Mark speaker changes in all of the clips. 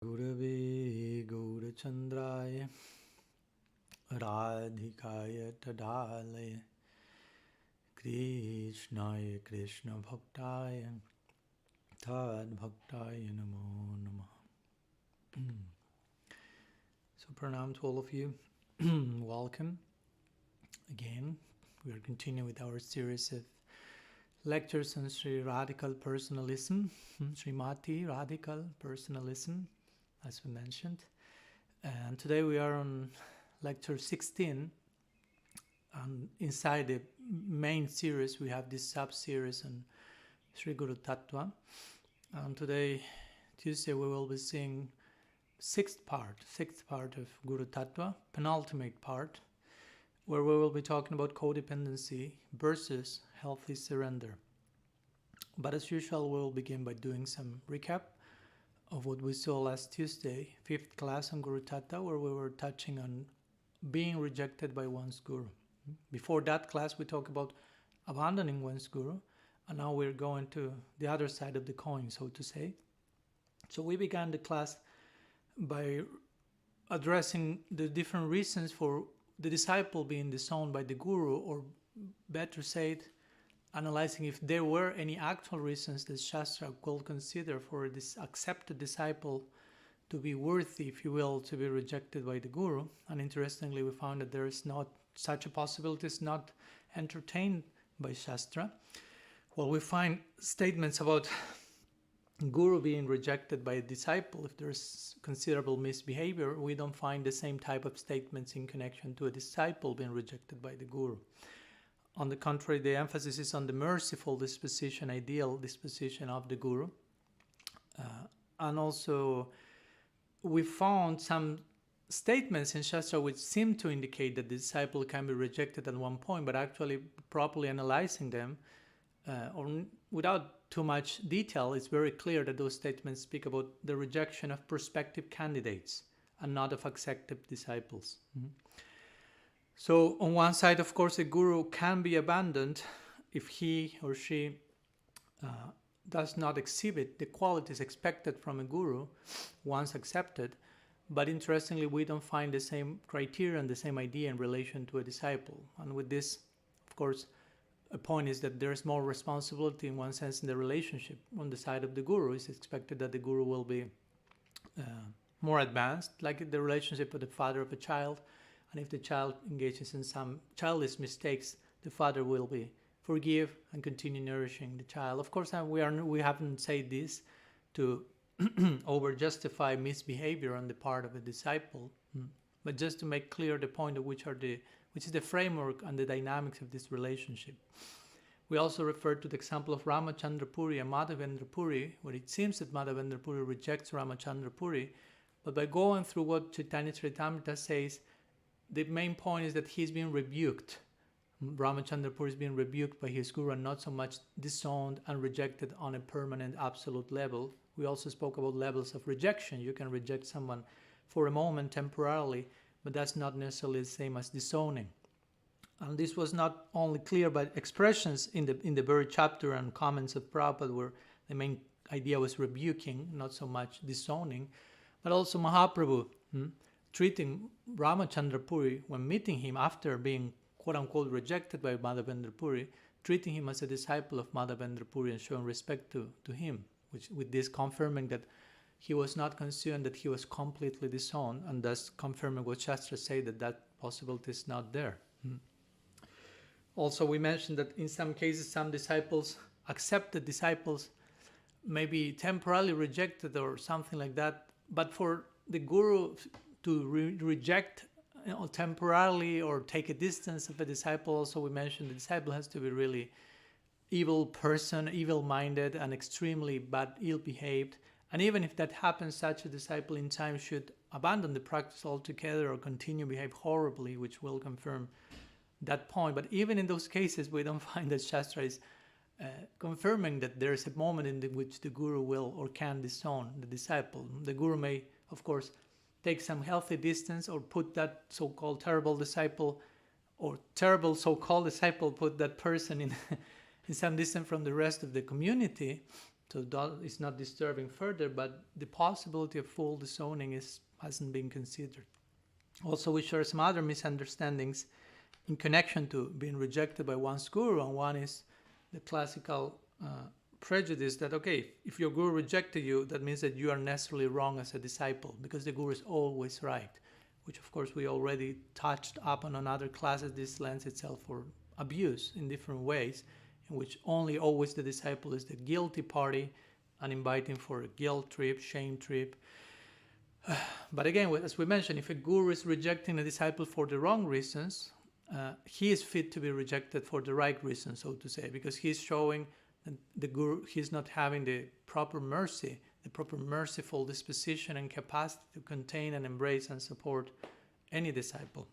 Speaker 1: Gurave Gaurachandraya Radhikaya Tadalaya Krishnaya Krishna Bhaktaya Tad Bhaktaya Namo Namaha. So pranam to all of you. Welcome again. We are continuing with our series of lectures on Sri Radical Personalism, Srimati Radical Personalism, as we mentioned. And today we are on lecture 16. And inside the main series, we have this sub-series on Sri Guru-TATTVA. And today, Tuesday, we will be seeing sixth part of Guru-TATTVA, penultimate part, where we will be talking about codependency versus healthy surrender. But as usual, we will begin by doing some recap of what we saw last Tuesday, fifth class on Guru-TATTVA, where we were touching on being rejected by one's guru. Before that class, we talked about abandoning one's guru, and now we're going to the other side of the coin, so to say. So we began the class by addressing the different reasons for the disciple being disowned by the guru, or better said, analyzing if there were any actual reasons that Shastra could consider for this accepted disciple to be worthy, if you will, to be rejected by the guru. And interestingly, we found that there is not such a possibility, is not entertained by Shastra. Well, we find statements about guru being rejected by a disciple if there's considerable misbehavior. We don't find the same type of statements in connection to a disciple being rejected by the guru. On the contrary, the emphasis is on the merciful disposition, ideal disposition of the guru. And also, we found some statements in Shastra which seem to indicate that the disciple can be rejected at one point, but actually properly analyzing them, without too much detail, it's very clear that those statements speak about the rejection of prospective candidates and not of accepted disciples. So on one side, of course, a guru can be abandoned if he or she does not exhibit the qualities expected from a guru once accepted. But interestingly, we don't find the same criteria and the same idea in relation to a disciple. And with this, of course, a point is that there's more responsibility in one sense in the relationship. On the side of the guru, it's expected that the guru will be more advanced, like the relationship with the father of a child. And if the child engages in some childish mistakes, the father will be forgive and continue nourishing the child. Of course, we haven't said this to over justify misbehavior on the part of a disciple, but just to make clear the point of which is the framework and the dynamics of this relationship. We also refer to the example of Ramachandra Puri and Madhavendra Puri, where it seems that Madhavendra Puri rejects Ramachandra Puri, but by going through what Chaitanya Charitamrita says, the main point is that he's being rebuked. Ramachandra Puri is being rebuked by his guru and not so much disowned and rejected on a permanent absolute level. We also spoke about levels of rejection. You can reject someone for a moment temporarily, but that's not necessarily the same as disowning. And this was not only clear by expressions in the very chapter and comments of Prabhupada, where the main idea was rebuking, not so much disowning, but also Mahaprabhu treating Ramachandra Puri when meeting him after being quote-unquote rejected by Madhavendra Puri, treating him as a disciple of Madhavendra Puri and showing respect to him, which with this confirming that he was not concerned that he was completely disowned, and thus confirming what Shastra say that possibility is not there. Also, we mentioned that in some cases, some disciples, accepted disciples, may be temporarily rejected or something like that, but for the guru to reject temporarily or take a distance of a disciple, also we mentioned the disciple has to be really evil person, evil-minded and extremely bad, ill-behaved. And even if that happens, such a disciple in time should abandon the practice altogether or continue to behave horribly, which will confirm that point. But even in those cases, we don't find that Shastra is confirming that there is a moment in which the guru will or can disown the disciple. The guru may, of course, take some healthy distance or put that so-called terrible disciple or terrible so-called disciple, put that person in some distance from the rest of the community So that is not disturbing further, but the possibility of full disowning hasn't been considered. Also, we share some other misunderstandings in connection to being rejected by one's guru, and one is the classical prejudice that, okay, if your guru rejected you, that means that you are necessarily wrong as a disciple, because the guru is always right, which of course we already touched upon on other classes. This lends itself for abuse in different ways, in which only always the disciple is the guilty party and inviting for a guilt trip, shame trip. But again, as we mentioned, if a guru is rejecting a disciple for the wrong reasons, he is fit to be rejected for the right reasons, so to say, because he's showing that the guru, he's not having the proper mercy, the proper merciful disposition and capacity to contain and embrace and support any disciple.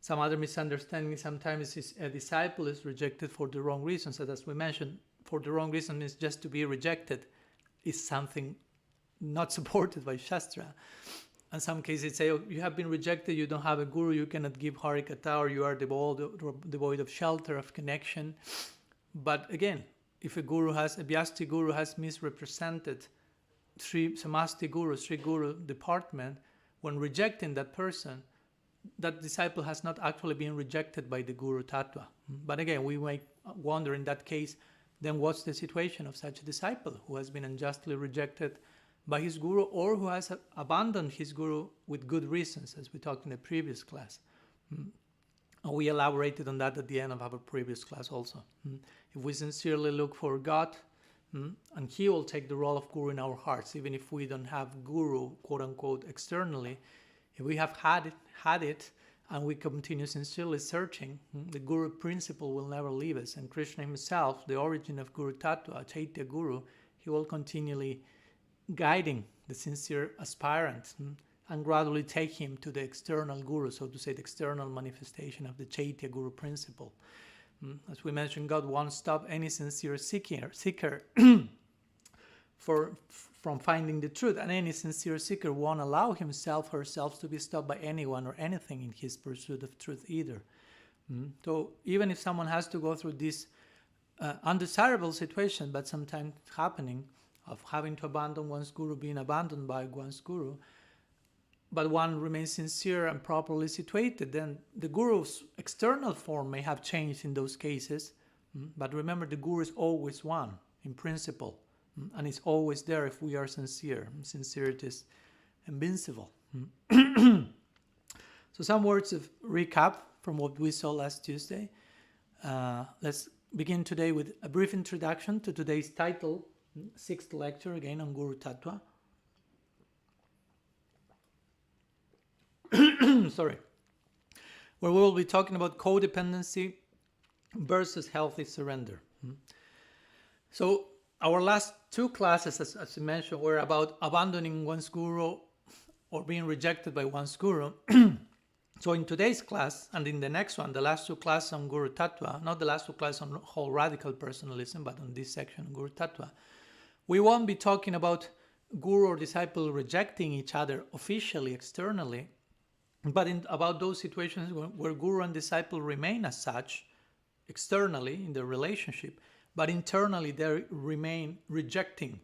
Speaker 1: Some other misunderstanding sometimes is a disciple is rejected for the wrong reasons. As we mentioned, for the wrong reason means just to be rejected is something not supported by Shastra. In some cases, say, oh, you have been rejected, you don't have a guru, you cannot give Harikatha, or you are devoid of shelter, of connection. But again, if a Vyasti guru has misrepresented Samasti guru, Sri Guru department, when rejecting that person, that disciple has not actually been rejected by the Guru-TATTVA. But again, we might wonder in that case, then what's the situation of such a disciple who has been unjustly rejected by his guru, or who has abandoned his guru with good reasons, as we talked in the previous class. And we elaborated on that at the end of our previous class also. If we sincerely look for God, and he will take the role of guru in our hearts, even if we don't have guru, quote unquote, externally. If we have had it, and we continue sincerely searching, the guru principle will never leave us. And Krishna himself, the origin of Guru-TATTVA, Chaitya Guru, he will continually guiding the sincere aspirant and gradually take him to the external guru, so to say, the external manifestation of the Chaitya Guru principle. As we mentioned, God won't stop any sincere seeker from finding the truth, and any sincere seeker won't allow himself or herself to be stopped by anyone or anything in his pursuit of truth either. So even if someone has to go through this undesirable situation, but sometimes happening, of having to abandon one's guru, being abandoned by one's guru, but one remains sincere and properly situated, then the guru's external form may have changed in those cases, but remember, the guru is always one in principle, and is always there if we are sincere. Sincerity is invincible. So some words of recap from what we saw last Tuesday. Let's begin today with a brief introduction to today's title, 6th lecture, again on Guru-TATTVA. Sorry. Where we will be talking about codependency versus healthy surrender. So our last two classes, as I mentioned, were about abandoning one's guru or being rejected by one's guru. So in today's class, and in the next one, the last two classes on Guru-TATTVA, not the last two classes on whole radical personalism, but on this section on Guru-TATTVA, we won't be talking about guru or disciple rejecting each other officially, externally, but about those situations where guru and disciple remain as such, externally in their relationship, but internally they remain rejecting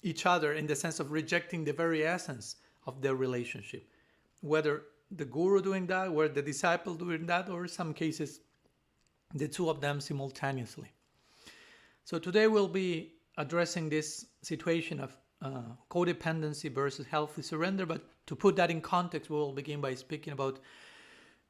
Speaker 1: each other in the sense of rejecting the very essence of their relationship. Whether the guru doing that, or the disciple doing that, or in some cases, the two of them simultaneously. So today we'll be addressing this situation of codependency versus healthy surrender, but to put that in context, we will begin by speaking about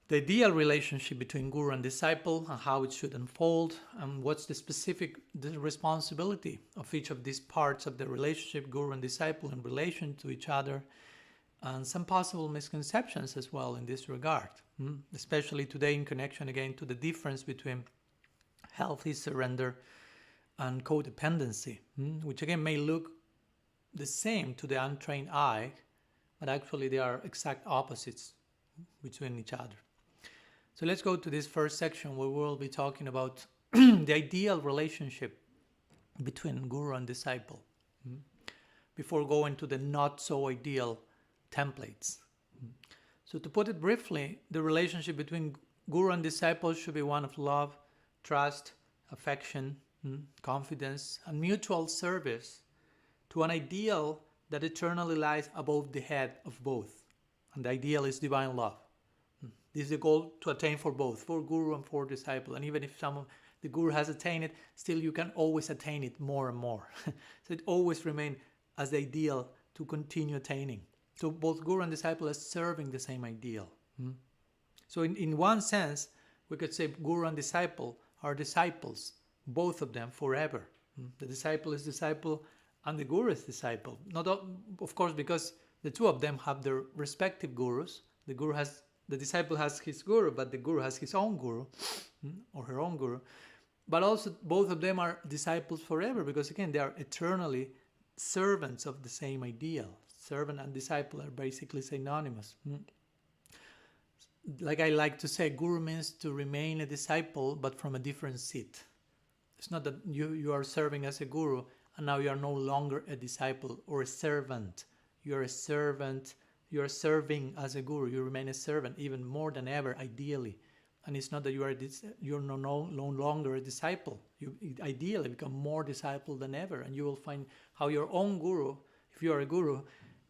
Speaker 1: the ideal relationship between guru and disciple and how it should unfold, and what's the specific responsibility of each of these parts of the relationship, guru and disciple, in relation to each other, and some possible misconceptions as well in this regard, especially today in connection again to the difference between healthy surrender and codependency, which again may look the same to the untrained eye, but actually they are exact opposites between each other. So let's go to this first section where we'll be talking about the ideal relationship between guru and disciple, before going to the not so ideal templates. So to put it briefly, the relationship between guru and disciple should be one of love, trust, affection, confidence, and mutual service to an ideal that eternally lies above the head of both. And the ideal is divine love. This is the goal to attain for both, for guru and for disciple. And even if the guru has attained it, still you can always attain it more and more. So it always remains as the ideal to continue attaining. So both guru and disciple are serving the same ideal. So in one sense, we could say guru and disciple are disciples, both of them forever. The disciple is disciple and the guru is disciple. Not of course, because the two of them have their respective gurus. The disciple has his guru, but the guru has his own guru or her own guru. But also both of them are disciples forever, because again, they are eternally servants of the same ideal. Servant and disciple are basically synonymous. Like I like to say, guru means to remain a disciple, but from a different seat. It's not that you are serving as a guru and now you are no longer a disciple or a servant. You are a servant. You are serving as a guru. You remain a servant even more than ever, ideally. And it's not that you're no longer a disciple. You ideally become more disciple than ever, and you will find how your own guru, if you are a guru,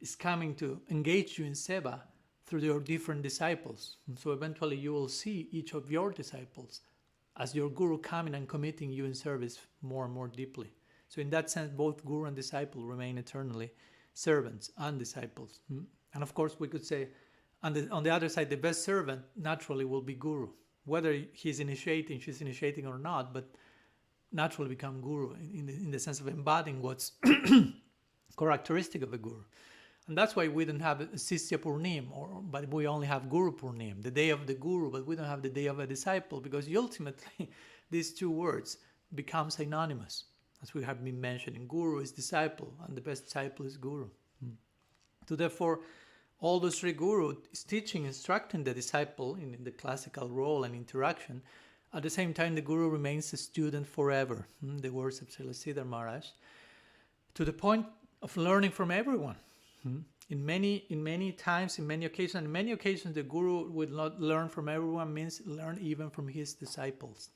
Speaker 1: is coming to engage you in seva through your different disciples. And so eventually you will see each of your disciples as your guru coming and committing you in service more and more deeply. So in that sense, both guru and disciple remain eternally servants and disciples. And of course, we could say, on the other side, the best servant naturally will be guru. Whether she's initiating or not, but naturally become guru in the sense of embodying what's characteristic of a guru. And that's why we don't have a Sisya Purnim, but we only have Guru Purnim, the day of the guru, but we don't have the day of a disciple, because ultimately these two words become synonymous. As we have been mentioning, guru is disciple, and the best disciple is guru. So therefore, all the Sri Guru is teaching, instructing the disciple in the classical role and interaction. At the same time, the Guru remains a student forever. The words of Siddhar Maharaj. To the point of learning from everyone. In many times, in many occasions, the Guru will not learn from everyone, means learn even from his disciples.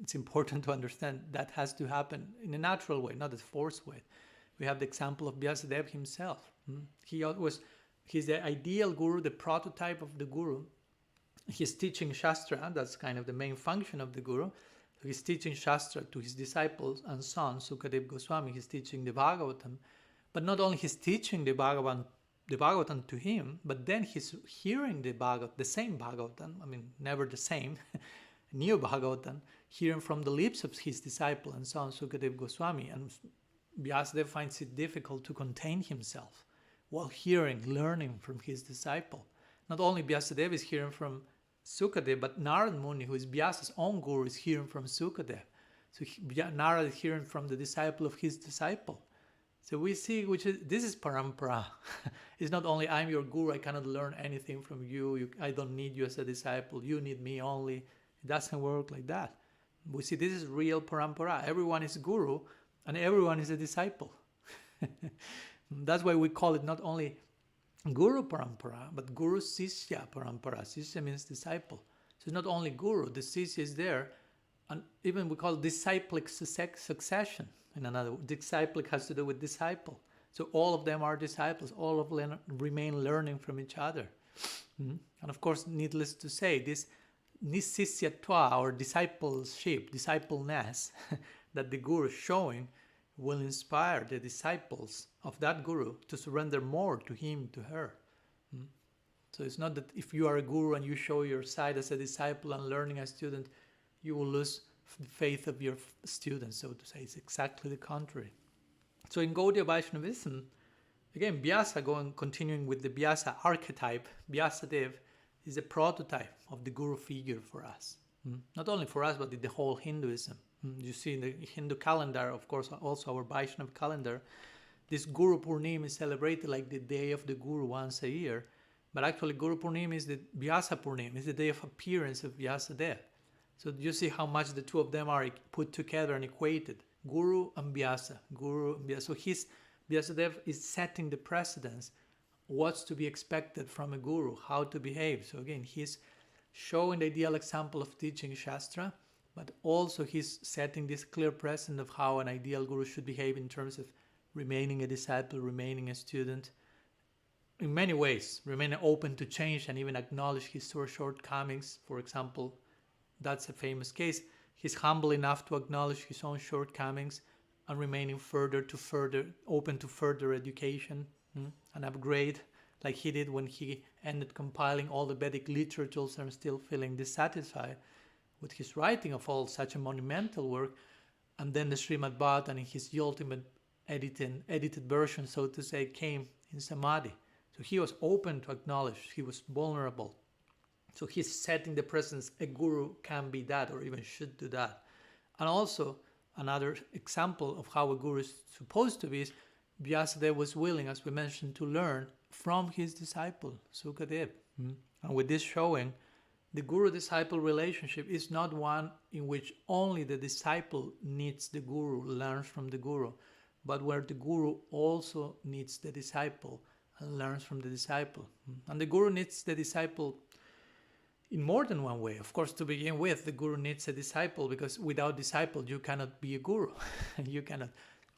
Speaker 1: It's important to understand that has to happen in a natural way, not a forced way. We have the example of Vyasadeva himself. He's the ideal guru, the prototype of the guru. He's teaching Shastra, that's kind of the main function of the guru. So he's teaching Shastra to his disciples and son, Sukadeva Goswami. He's teaching the Bhagavatam. But not only he's teaching the Bhagavatam to him, but then he's hearing the same Bhagavatam, never the same, new Bhagavatam, hearing from the lips of his disciple and son, Sukadeva Goswami. And Vyasadeva finds it difficult to contain himself while learning from his disciple. Not only Vyasadeva is hearing from Sukadeva, but Narad Muni, who is Vyasa's own guru, is hearing from Sukadeva. So Narad is hearing from the disciple of his disciple. So we see, this is parampara. It's not only I'm your guru, I cannot learn anything from you, I don't need you as a disciple, you need me only. It doesn't work like that. We see this is real parampara. Everyone is guru, and everyone is a disciple. That's why we call it not only Guru Parampara, but Guru Sisya Parampara. Sisya means disciple. So it's not only Guru, the Sisya is there, and even we call it disciplic succession. In another word, disciplic has to do with disciple. So all of them are disciples, all of them remain learning from each other. And of course, needless to say, this Nisisyatva, or discipleship, discipleness, that the Guru is showing, will inspire the disciples of that Guru to surrender more to him, to her. So it's not that if you are a Guru and you show your side as a disciple and learning as a student, you will lose the faith of your students, so to say. It's exactly the contrary. So in Gaudiya Vaishnavism, again, Vyasa, continuing with the Vyasa archetype, Vyasadeva is a prototype of the Guru figure for us. Not only for us, but in the whole Hinduism. You see in the Hindu calendar, of course, also our Vaishnava calendar, this Guru Purnima is celebrated like the day of the Guru once a year. But actually, Guru Purnima is the Vyasa Purnima, is the day of appearance of Vyasadeva. So you see how much the two of them are put together and equated. Guru and Vyasa. So Vyasadeva is setting the precedence, what's to be expected from a Guru, how to behave. So again, he's showing the ideal example of teaching Shastra, but also he's setting this clear precedent of how an ideal guru should behave in terms of remaining a disciple, remaining a student, in many ways, remaining open to change and even acknowledge his shortcomings. For example, that's a famous case. He's humble enough to acknowledge his own shortcomings and remaining open to further education and upgrade, like he did when he ended compiling all the Vedic literatures and still feeling dissatisfied with his writing of all such a monumental work. And then the Srimad Bhagavatam, in his ultimate edited version, so to say, came in Samadhi. So he was open to acknowledge, he was vulnerable. So he's setting the presence, a guru can be that, or even should do that. And also, another example of how a guru is supposed to be is Vyasadeva was willing, as we mentioned, to learn from his disciple, Sukadeva. And with this showing, the guru-disciple relationship is not one in which only the disciple needs the guru, learns from the guru, but where the guru also needs the disciple and learns from the disciple. And the guru needs the disciple in more than one way. Of course, to begin with, the guru needs a disciple, because without disciple, you cannot be a guru. You cannot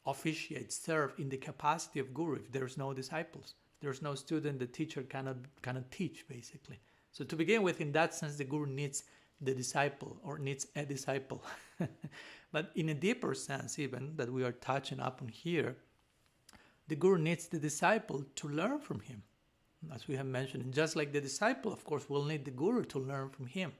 Speaker 1: officiate, serve in the capacity of guru if there's no disciples. There's no student, the teacher cannot teach, basically. So to begin with, in that sense, the guru needs the disciple, or needs a disciple. But in a deeper sense, even, that we are touching upon here, the guru needs the disciple to learn from him, as we have mentioned. And just like the disciple, of course, will need the guru to learn from him,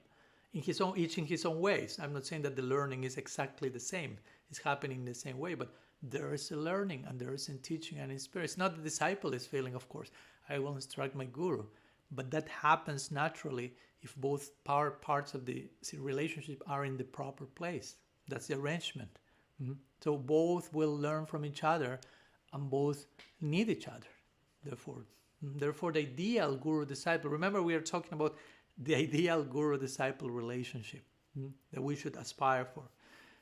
Speaker 1: each in his own ways. I'm not saying that the learning is exactly the same, it's happening in the same way, but there is a learning and there is a teaching and inspiration. It's not the disciple is feeling, of course, I will instruct my guru, but that happens naturally if both parts of the relationship are in the proper place. That's the arrangement. So both will learn from each other and both need each other. Therefore, the ideal guru-disciple, remember we are talking about the ideal guru-disciple relationship that we should aspire for.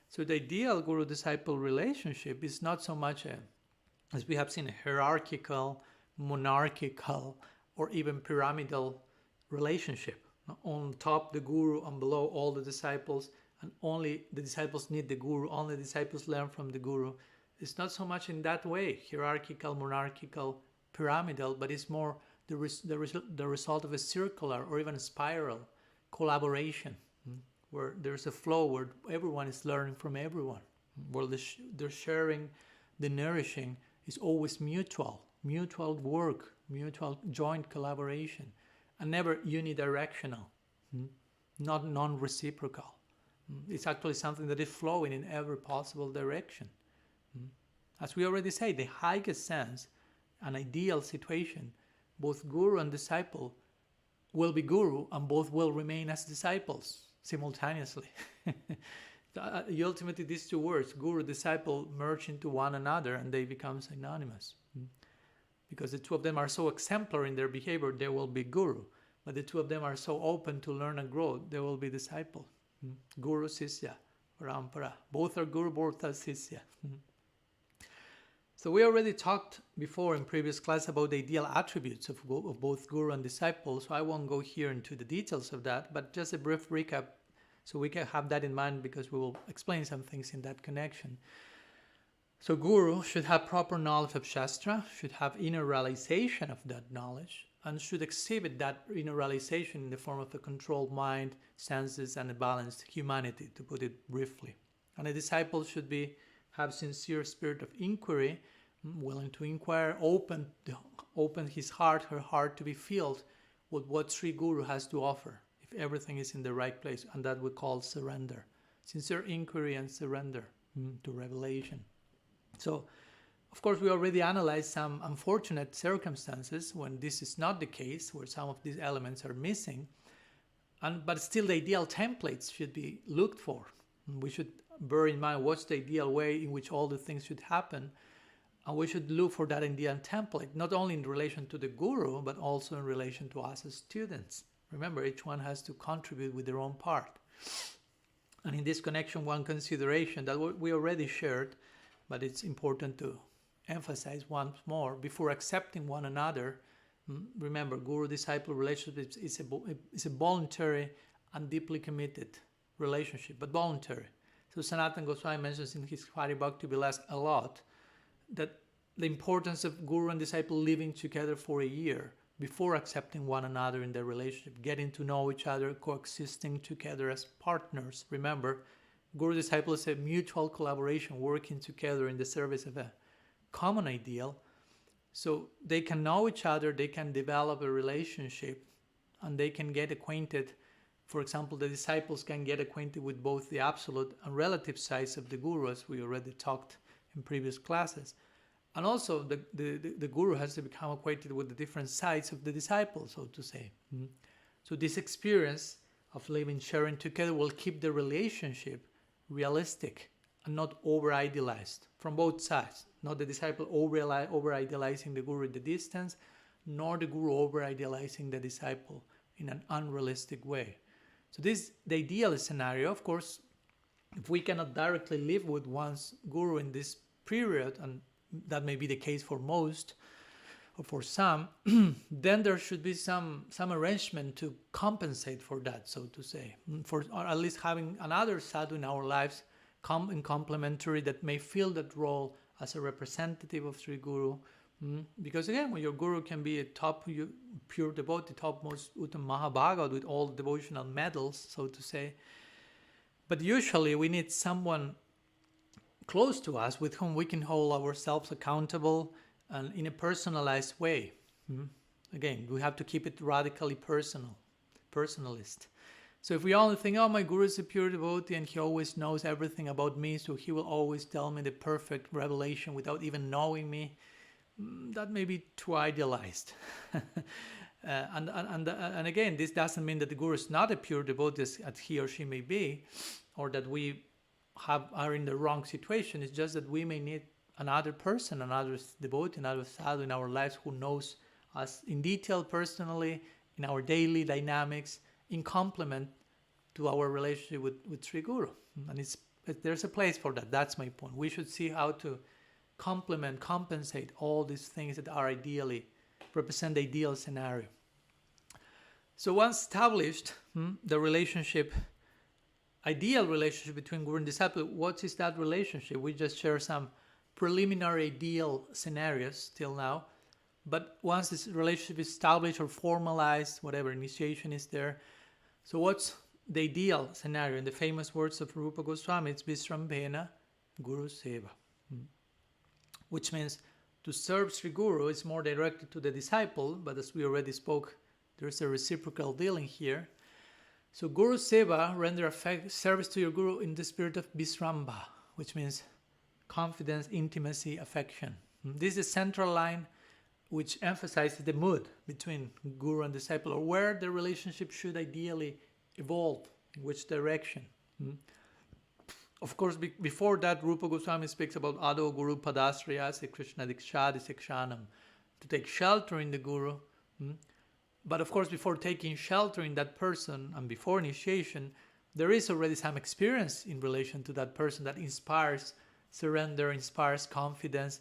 Speaker 1: So the ideal guru-disciple relationship is not so much as we have seen, a hierarchical, monarchical, or even pyramidal relationship. On top the guru and below all the disciples, and only the disciples need the guru, only the disciples learn from the guru. It's not so much in that way, hierarchical, monarchical, pyramidal, but it's more the result of a circular or even a spiral collaboration, where there's a flow where everyone is learning from everyone, where the sharing, the nourishing is always mutual work, mutual joint collaboration, and never unidirectional, not non-reciprocal. It's actually something that is flowing in every possible direction. As we already say, the highest sense, an ideal situation, both guru and disciple will be guru and both will remain as disciples simultaneously. Ultimately, these two words, guru, disciple, merge into one another and they become synonymous. Because the two of them are so exemplary in their behavior, they will be guru. But the two of them are so open to learn and grow, they will be disciple. Guru, Sisya, Parampara. Both are guru, both are Sisya. So we already talked before in previous class about the ideal attributes of both guru and disciple, so I won't go here into the details of that, but just a brief recap so we can have that in mind, because we will explain some things in that connection. So guru should have proper knowledge of Shastra, should have inner realization of that knowledge, and should exhibit that inner realization in the form of a controlled mind, senses, and a balanced humanity, to put it briefly. And a disciple should have sincere spirit of inquiry, willing to inquire, open his heart, her heart to be filled with what Sri Guru has to offer, if everything is in the right place, and that we call surrender. Sincere inquiry and surrender to revelation. So, of course, we already analyzed some unfortunate circumstances when this is not the case, where some of these elements are missing, but still the ideal templates should be looked for. We should bear in mind what's the ideal way in which all the things should happen, and we should look for that ideal template, not only in relation to the guru, but also in relation to us as students. Remember, each one has to contribute with their own part. And in this connection, one consideration that we already shared, but it's important to emphasize once more, before accepting one another, remember, guru-disciple relationship is a voluntary and deeply committed relationship, but voluntary. So Sanatana Goswami mentions in his Hari Bhakti Vilas a lot that the importance of guru and disciple living together for a year before accepting one another in their relationship, getting to know each other, coexisting together as partners. Remember, guru-disciple is a mutual collaboration, working together in the service of a common ideal. So they can know each other, they can develop a relationship, and they can get acquainted. For example, the disciples can get acquainted with both the absolute and relative sides of the guru, as we already talked in previous classes. And also, the guru has to become acquainted with the different sides of the disciple, so to say. So this experience of living, sharing together will keep the relationship realistic and not over-idealized from both sides. Not the disciple over-idealizing the guru at the distance, nor the guru over-idealizing the disciple in an unrealistic way. So this the ideal scenario. Of course, if we cannot directly live with one's guru in this period, and that may be the case for most or for some, then there should be some arrangement to compensate for that, so to say, or at least having another sadhu in our lives come in complementary that may fill that role as a representative of Sri Guru. Because again, when your guru can be a top pure devotee, topmost Uttam Mahabhagat with all devotional medals, so to say, but usually we need someone close to us with whom we can hold ourselves accountable and in a personalized way. Again, we have to keep it radically personalist. So if we only think, oh, my guru is a pure devotee and he always knows everything about me, so he will always tell me the perfect revelation without even knowing me, that may be too idealized. And again, this doesn't mean that the guru is not a pure devotee as he or she may be, or that we are in the wrong situation. It's just that we may need another person, another devotee, another sadhu in our lives who knows us in detail personally, in our daily dynamics, in complement to our relationship with Sri Guru. And there's a place for that. That's my point. We should see how to compensate all these things that are ideally represent the ideal scenario. So once established, the relationship, ideal relationship between guru and disciple, what is that relationship? We just share some preliminary ideal scenarios till now. But once this relationship is established or formalized, whatever initiation is there, so what's the ideal scenario? In the famous words of Rupa Goswami, it's Visrambhena Guru Seva. Which means to serve Sri Guru is more directed to the disciple, but as we already spoke, there's a reciprocal dealing here. So Guru Seva, render service to your Guru in the spirit of Visramba, which means confidence, intimacy, affection. This is a central line which emphasizes the mood between Guru and disciple, or where the relationship should ideally evolve, in which direction. Of course, before that, Rupa Goswami speaks about Ado Guru Padasraya Krishna Dikshadi Sikshanam, to take shelter in the Guru. But of course, before taking shelter in that person and before initiation, there is already some experience in relation to that person that inspires surrender, inspires confidence.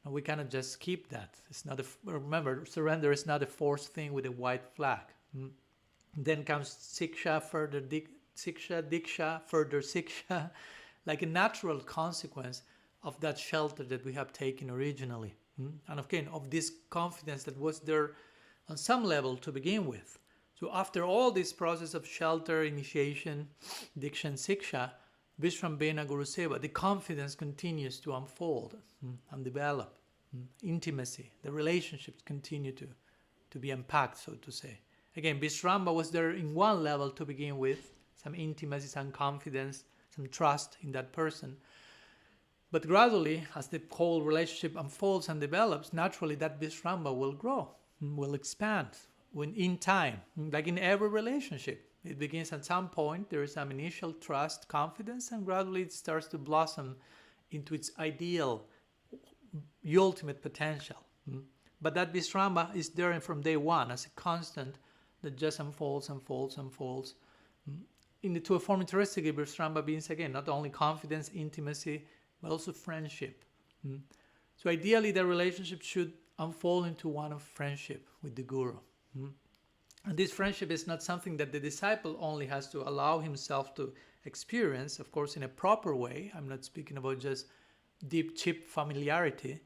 Speaker 1: And we cannot just skip that. It's not remember, surrender is not a forced thing with a white flag. Then comes Siksha, further Siksha, Diksha, further Siksha, like a natural consequence of that shelter that we have taken originally. And again, of this confidence that was there on some level to begin with. So after all this process of shelter, initiation, Diksha and Siksha, Visrambhena Guru Seva, the confidence continues to unfold and develop. Intimacy, the relationships continue to be unpacked, so to say. Again, Visramba was there in one level to begin with, some intimacy, some confidence, some trust in that person. But gradually, as the whole relationship unfolds and develops, naturally that Visramba will grow, will expand in time, like in every relationship. It begins at some point, there is some initial trust, confidence, and gradually it starts to blossom into its ideal, ultimate potential. But that Visramba is there from day one as a constant that just unfolds. To a form interestingly, Visramba means again not only confidence, intimacy, but also friendship. So ideally the relationship should unfold into one of friendship with the Guru. And this friendship is not something that the disciple only has to allow himself to experience, of course, in a proper way. I'm not speaking about just deep, cheap familiarity,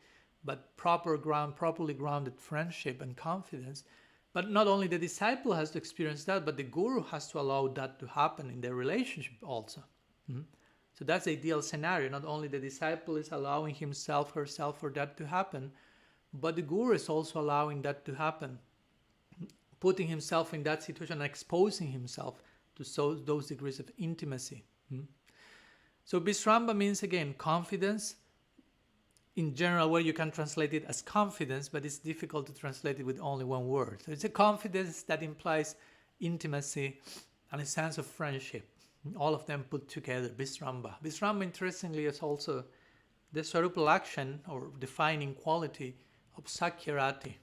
Speaker 1: but properly grounded friendship and confidence. But not only the disciple has to experience that, but the guru has to allow that to happen in their relationship also. So that's the ideal scenario. Not only the disciple is allowing himself, herself for that to happen, but the guru is also allowing that to happen, putting himself in that situation, exposing himself to those degrees of intimacy. So Vishramba means, again, confidence. In general, where you can translate it as confidence, but it's difficult to translate it with only one word. So it's a confidence that implies intimacy and a sense of friendship. All of them put together, Vishramba. Vishramba, interestingly, is also the Swarupa Lakshan, or defining quality of Sakyarati,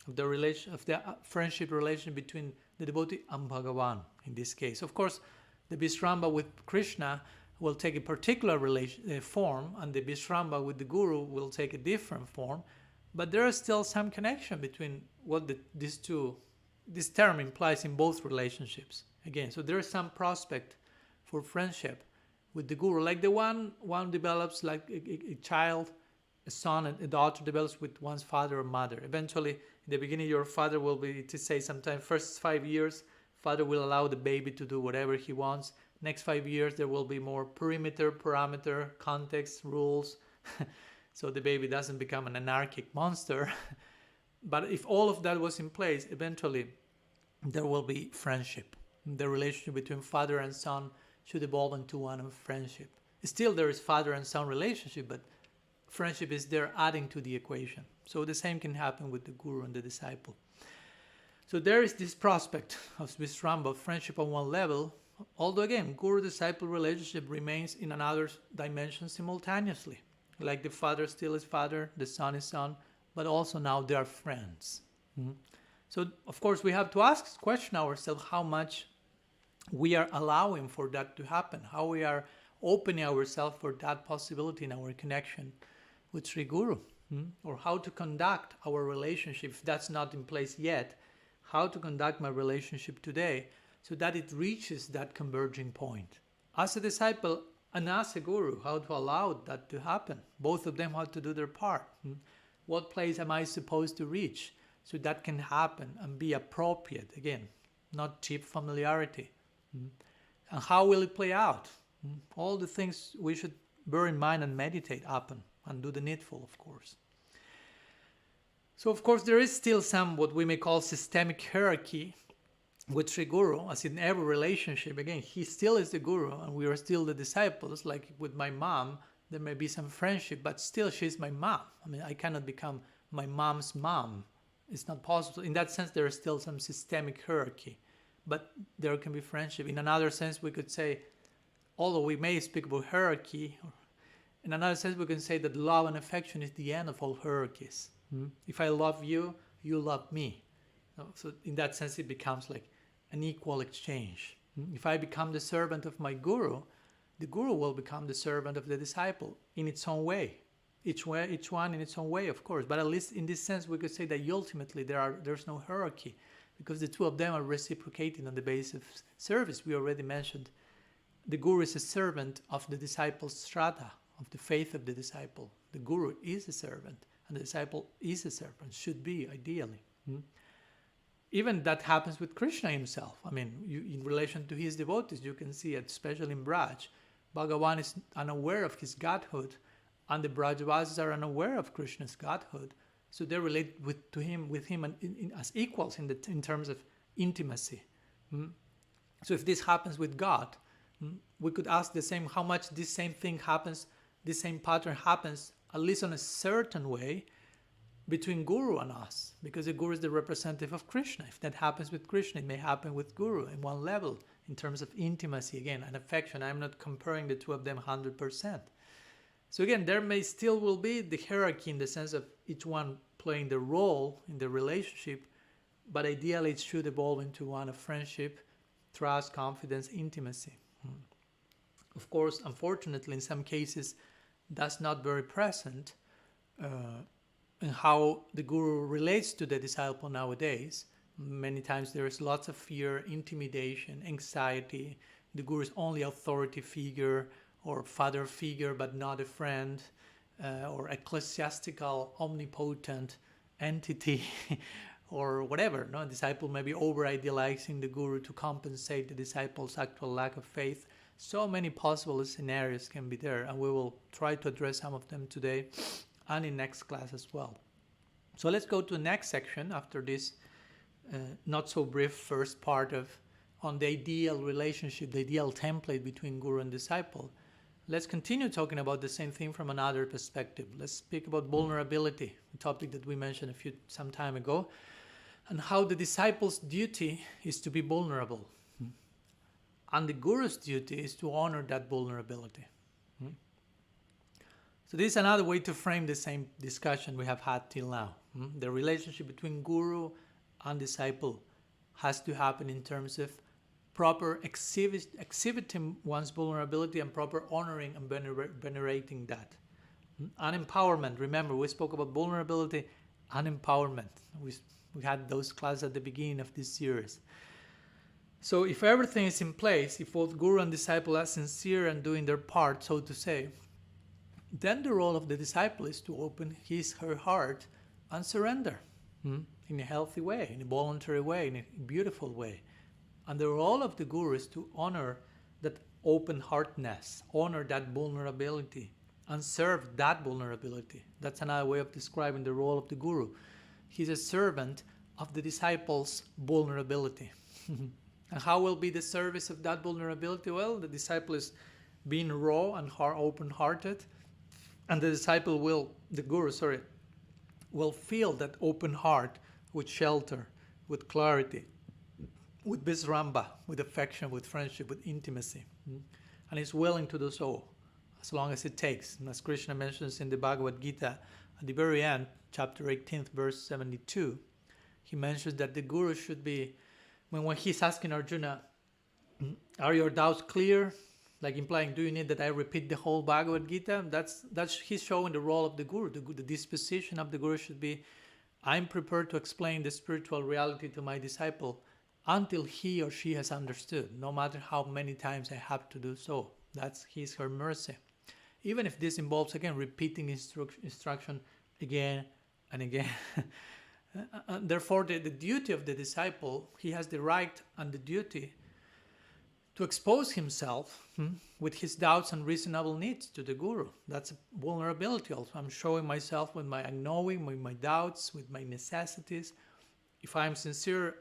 Speaker 1: of the friendship relation between the devotee and Bhagavan in this case. Of course, the Vishramba with Krishna will take a particular form, and the Vishramba with the Guru will take a different form, but there is still some connection between what this term implies in both relationships. Again, so there is some prospect for friendship with the Guru, like the one develops like a child, a son and a daughter develops with one's father or mother. Eventually, in the beginning, your father will be, to say sometimes, first 5 years, father will allow the baby to do whatever he wants. Next 5 years, there will be more parameter, context, rules, so the baby doesn't become an anarchic monster. But if all of that was in place, eventually there will be friendship. The relationship between father and son should evolve into one of friendship. Still, there is father and son relationship, but friendship is there adding to the equation. So the same can happen with the guru and the disciple. So there is this prospect of Vishramba, friendship on one level, although again, guru-disciple relationship remains in another dimension simultaneously. Like the father still is father, the son is son, but also now they are friends. So of course we have to question ourselves how much we are allowing for that to happen, how we are opening ourselves for that possibility in our connection with Sri Guru, or how to conduct our relationship, if that's not in place yet, how to conduct my relationship today so that it reaches that converging point. As a disciple and as a guru, how to allow that to happen. Both of them have to do their part. What place am I supposed to reach so that can happen and be appropriate? Again, not cheap familiarity. And how will it play out? All the things we should bear in mind and meditate upon and do the needful, of course. So, of course, there is still some what we may call systemic hierarchy with Sri Guru, as in every relationship. Again, he still is the guru and we are still the disciples. Like with my mom, there may be some friendship, but still she's my mom. I mean, I cannot become my mom's mom. It's not possible. In that sense, there is still some systemic hierarchy, but there can be friendship. In another sense, we could say, although we may speak about hierarchy, in another sense, we can say that love and affection is the end of all hierarchies. If I love you, you love me. So in that sense, it becomes like an equal exchange. If I become the servant of my guru, the guru will become the servant of the disciple in its own way. Each one in its own way, of course. But at least in this sense, we could say that ultimately there's no hierarchy, because the two of them are reciprocating on the basis of service. We already mentioned the guru is a servant of the disciple's strata, of the faith of the disciple. The guru is a servant, and the disciple is a servant, should be, ideally. Even that happens with Krishna himself. I mean, in relation to his devotees, you can see, especially in Braj, Bhagavan is unaware of his godhood, and the Brajavasis are unaware of Krishna's godhood. So they relate with him as equals in terms of intimacy. So if this happens with God, we could ask the same, how much this same thing happens, this same pattern happens, at least in a certain way, between Guru and us, because the Guru is the representative of Krishna. If that happens with Krishna, it may happen with Guru in one level, in terms of intimacy, again, and affection. I'm not comparing the two of them 100%. So again, there may still will be the hierarchy in the sense of each one playing the role in the relationship, but ideally it should evolve into one of friendship, trust, confidence, intimacy. Of course, unfortunately, in some cases, that's not very present in how the guru relates to the disciple nowadays. Many times there is lots of fear, intimidation, anxiety, the guru is only authority figure or father figure but not a friend, or ecclesiastical omnipotent entity or whatever. No, a disciple may be over-idealizing the guru to compensate the disciple's actual lack of faith. So many possible scenarios can be there, and we will try to address some of them today and in next class as well. So let's go to the next section after this not so brief first part on the ideal relationship, the ideal template between guru and disciple. Let's continue talking about the same thing from another perspective. Let's speak about vulnerability, a topic that we mentioned some time ago, and how the disciple's duty is to be vulnerable. And the guru's duty is to honor that vulnerability. So this is another way to frame the same discussion we have had till now. The relationship between guru and disciple has to happen in terms of proper exhibiting one's vulnerability and proper honoring and venerating that. And empowerment. Remember, we spoke about vulnerability and empowerment. We had those classes at the beginning of this series. So if everything is in place, if both guru and disciple are sincere and doing their part, so to say, then the role of the disciple is to open her heart and surrender in a healthy way, in a voluntary way, in a beautiful way. And the role of the guru is to honor that open-heartedness, honor that vulnerability, and serve that vulnerability. That's another way of describing the role of the guru. He's a servant of the disciple's vulnerability. And how will be the service of that vulnerability? Well, the disciple is being raw and open-hearted, and the guru will fill that open heart with shelter, with clarity, with visramba, with affection, with friendship, with intimacy. And is willing to do so as long as it takes. And as Krishna mentions in the Bhagavad Gita, at the very end, chapter 18, verse 72, he mentions that the guru should be, when he's asking Arjuna, are your doubts clear? Like implying, do you need that I repeat the whole Bhagavad Gita? That's he's showing the role of the guru. The disposition of the guru should be, I'm prepared to explain the spiritual reality to my disciple until he or she has understood, no matter how many times I have to do so. That's her mercy. Even if this involves, again, repeating instruction again and again. Therefore, the duty of the disciple, he has the right and the duty to expose himself with his doubts and reasonable needs to the guru. That's a vulnerability also. I'm showing myself with my unknowing, with my doubts, with my necessities. If I'm sincere,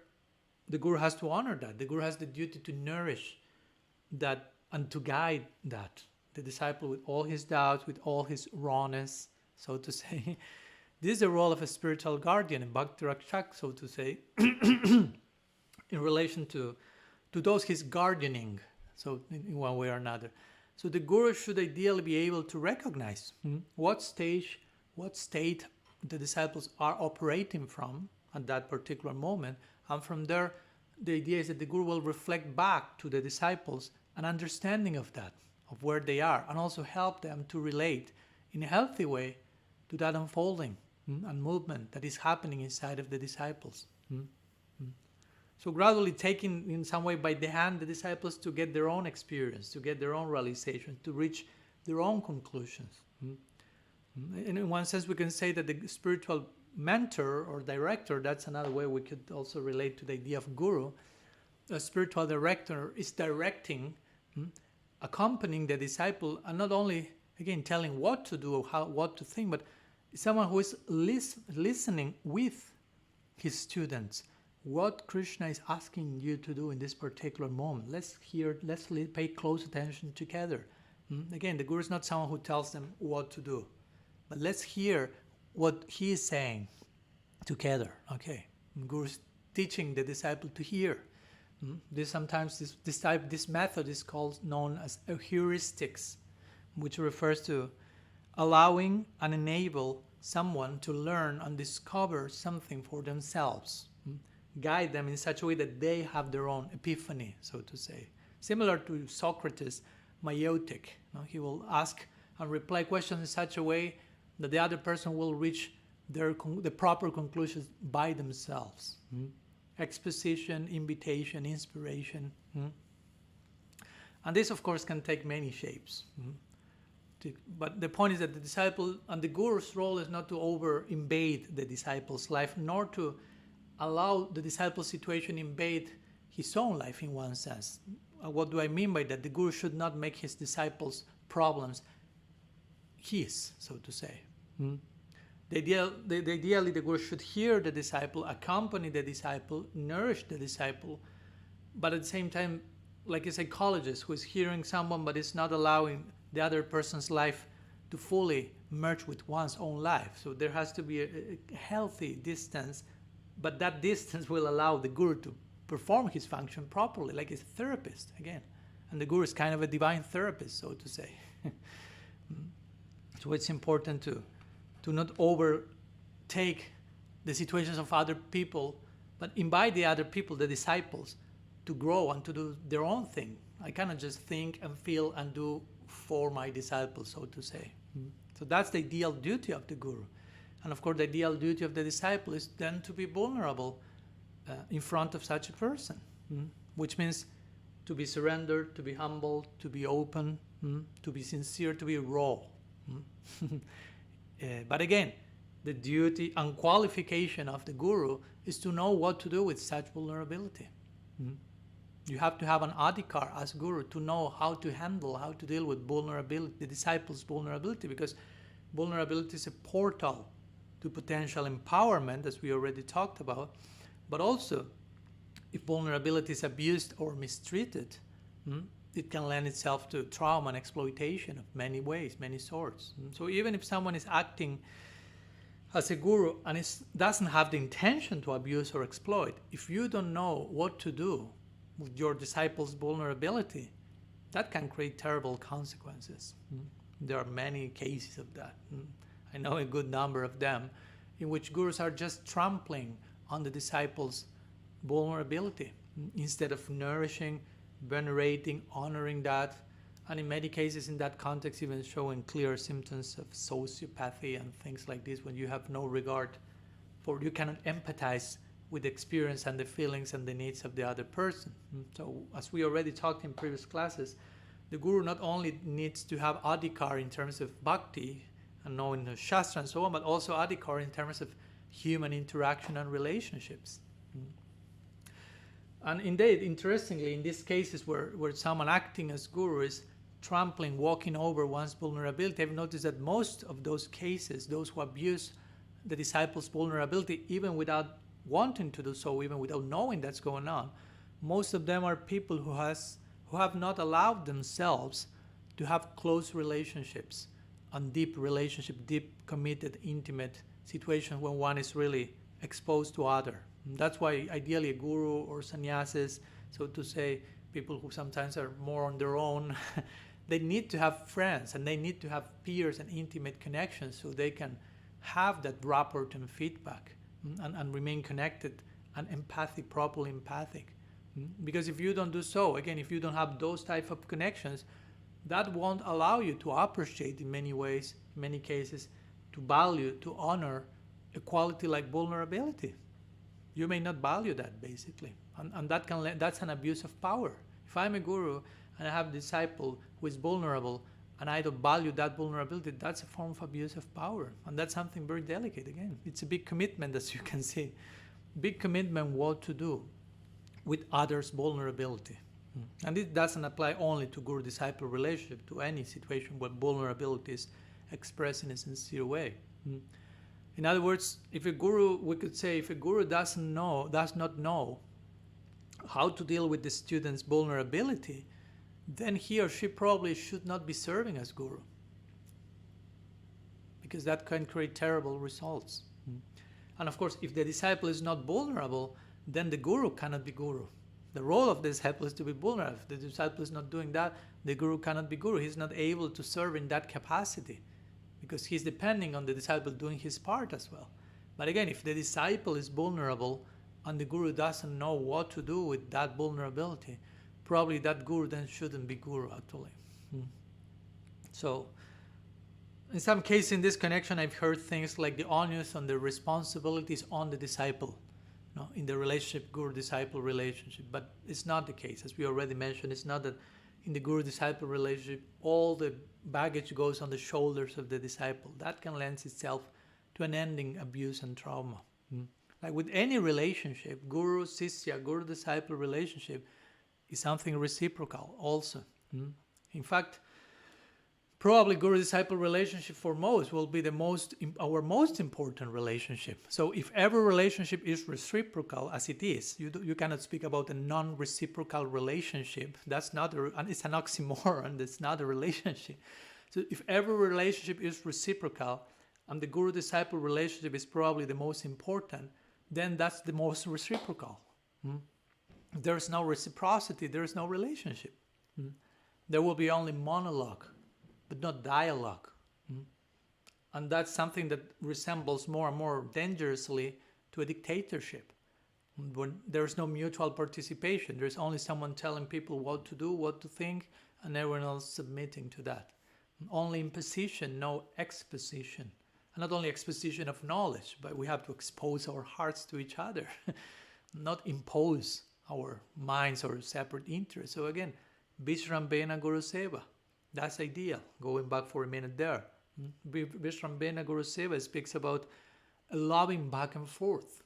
Speaker 1: the guru has to honor that. The guru has the duty to nourish that and to guide that. The disciple with all his doubts, with all his rawness, so to say. This is the role of a spiritual guardian, a bhakti rakshak, so to say, in relation to those he's guardianing, so in one way or another. So the guru should ideally be able to recognize what state the disciples are operating from at that particular moment. And from there, the idea is that the guru will reflect back to the disciples an understanding of that, of where they are, and also help them to relate in a healthy way to that unfolding and movement that is happening inside of the disciples. So gradually taking in some way by the hand the disciples to get their own experience, to get their own realization, to reach their own conclusions. And in one sense we can say that the spiritual mentor or director, that's another way we could also relate to the idea of guru. A spiritual director is directing, accompanying the disciple, and not only, again, telling what to do or what to think, but someone who is listening with his students. What Krishna is asking you to do in this particular moment. Let's pay close attention together. Again, the guru is not someone who tells them what to do, but let's hear what he is saying together. Okay, the guru is teaching the disciple to hear. This method is known as heuristics, which refers to allowing and enable someone to learn and discover something for themselves. Guide them in such a way that they have their own epiphany, so to say. Similar to Socrates' meiotic. He will ask and reply questions in such a way that the other person will reach the proper conclusions by themselves. Exposition, invitation, inspiration. And this, of course, can take many shapes. But the point is that the disciple and the guru's role is not to over-invade the disciple's life, nor to allow the disciple's situation invade his own life in one sense. What do I mean by that? The guru should not make his disciples' problems his, so to say. Ideally, the guru should hear the disciple, accompany the disciple, nourish the disciple, but at the same time, like a psychologist who is hearing someone but is not allowing the other person's life to fully merge with one's own life. So there has to be a healthy distance, but that distance will allow the guru to perform his function properly, like a therapist, again. And the guru is kind of a divine therapist, so to say. So it's important to not overtake the situations of other people, but invite the other people, the disciples, to grow and to do their own thing. I cannot just think and feel and do for my disciples, so to say. So that's the ideal duty of the guru. And of course, the ideal duty of the disciple is then to be vulnerable in front of such a person, which means to be surrendered, to be humble, to be open, to be sincere, to be raw. But again, the duty and qualification of the guru is to know what to do with such vulnerability. You have to have an adhikar as guru to know how to handle, how to deal with vulnerability, the disciple's vulnerability, because vulnerability is a portal to potential empowerment, as we already talked about. But also, if vulnerability is abused or mistreated, it can lend itself to trauma and exploitation of many ways, many sorts. So even if someone is acting as a guru and doesn't have the intention to abuse or exploit, if you don't know what to do with your disciple's vulnerability, that can create terrible consequences. There are many cases of that. I know a good number of them in which gurus are just trampling on the disciple's vulnerability instead of nourishing, venerating, honoring that, and in many cases in that context even showing clear symptoms of sociopathy and things like this, when you have no regard for, you cannot empathize with the experience and the feelings and the needs of the other person. So as we already talked in previous classes, the guru not only needs to have adhikar in terms of bhakti and knowing the shastra and so on, but also adhikar in terms of human interaction and relationships. And indeed, interestingly, in these cases where someone acting as guru is trampling, walking over one's vulnerability, I've noticed that most of those cases, those who abuse the disciple's vulnerability, even without wanting to do so, even without knowing that's going on, most of them are people who have not allowed themselves to have close relationships and deep relationship, deep, committed, intimate situations when one is really exposed to other. And that's why ideally a guru or sannyasis, so to say, people who sometimes are more on their own, they need to have friends and they need to have peers and intimate connections so they can have that rapport and feedback and remain connected and empathic, properly empathic. Because if you don't do so, again, if you don't have those type of connections, that won't allow you to appreciate in many ways, in many cases, to value, to honor a quality like vulnerability. You may not value that, basically. And that's an abuse of power. If I'm a guru and I have a disciple who is vulnerable and I don't value that vulnerability, that's a form of abuse of power. And that's something very delicate, again. It's a big commitment, as you can see. Big commitment what to do with others' vulnerability. And it doesn't apply only to guru-disciple relationship, to any situation where vulnerability is expressed in a sincere way. In other words, if a guru, we could say, if a guru does not know how to deal with the student's vulnerability, then he or she probably should not be serving as guru, because that can create terrible results. And of course, if the disciple is not vulnerable, then the guru cannot be guru. The role of the disciple is to be vulnerable. If the disciple is not doing that, the guru cannot be guru. He's not able to serve in that capacity because he's depending on the disciple doing his part as well. But again, if the disciple is vulnerable and the guru doesn't know what to do with that vulnerability, probably that guru then shouldn't be guru, actually. So in some cases in this connection, I've heard things like the onus and the responsibilities on the disciple, in the relationship, guru-disciple relationship. But it's not the case. As we already mentioned, it's not that in the guru-disciple relationship, all the baggage goes on the shoulders of the disciple. That can lend itself to an ending abuse and trauma. Like with any relationship, guru-sisya, guru-disciple relationship is something reciprocal also. In fact, probably guru-disciple relationship for most will be our most important relationship. So if every relationship is reciprocal, as it is, you cannot speak about a non-reciprocal relationship. It's an oxymoron. That's not a relationship. So if every relationship is reciprocal, and the guru-disciple relationship is probably the most important, then that's the most reciprocal. There's no reciprocity, there's no relationship. There will be only monologue, but not dialogue. And that's something that resembles more and more dangerously to a dictatorship. When there's no mutual participation, there's only someone telling people what to do, what to think, and everyone else submitting to that. Only imposition, no exposition. And not only exposition of knowledge, but we have to expose our hearts to each other, not impose our minds or separate interests. So again, Vishrambena Guru Seva, that's ideal. Going back for a minute there. Vishrambena Guru Seva speaks about a loving back and forth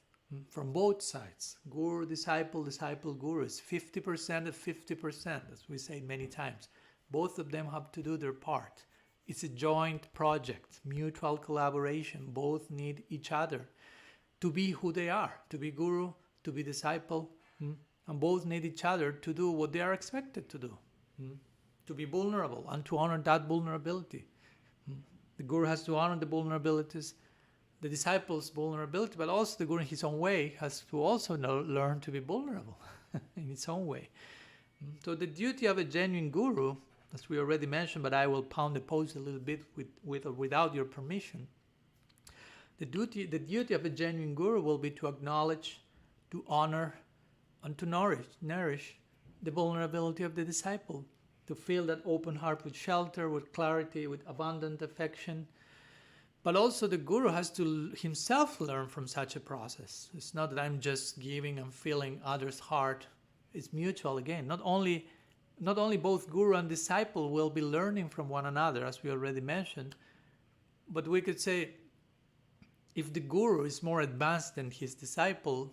Speaker 1: from both sides. Guru, disciple, disciple, guru. It's 50% and 50%, as we say many times. Both of them have to do their part. It's a joint project, mutual collaboration. Both need each other to be who they are, to be guru, to be disciple, and both need each other to do what they are expected to do, to be vulnerable and to honor that vulnerability. The guru has to honor the vulnerabilities, the disciple's vulnerability, but also the guru in his own way has to also learn to be vulnerable in its own way. So the duty of a genuine guru, as we already mentioned, but I will pound the post a little bit with or without your permission. The duty of a genuine guru will be to acknowledge, to honor, and to nourish the vulnerability of the disciple, to fill that open heart with shelter, with clarity, with abundant affection. But also the guru has to himself learn from such a process. It's not that I'm just giving and filling others' heart. It's mutual again. Not only both guru and disciple will be learning from one another, as we already mentioned, but we could say if the guru is more advanced than his disciple,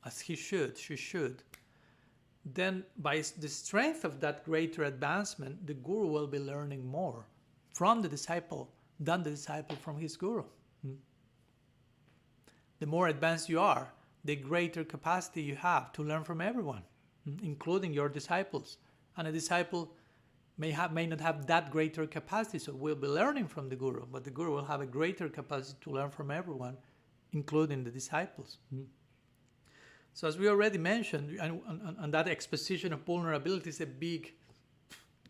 Speaker 1: as she should, then by the strength of that greater advancement, the guru will be learning more from the disciple than the disciple from his guru. The more advanced you are, the greater capacity you have to learn from everyone, including your disciples. And a disciple may not have that greater capacity, so we'll be learning from the guru, but the guru will have a greater capacity to learn from everyone, including the disciples. So as we already mentioned, and that exposition of vulnerability is a big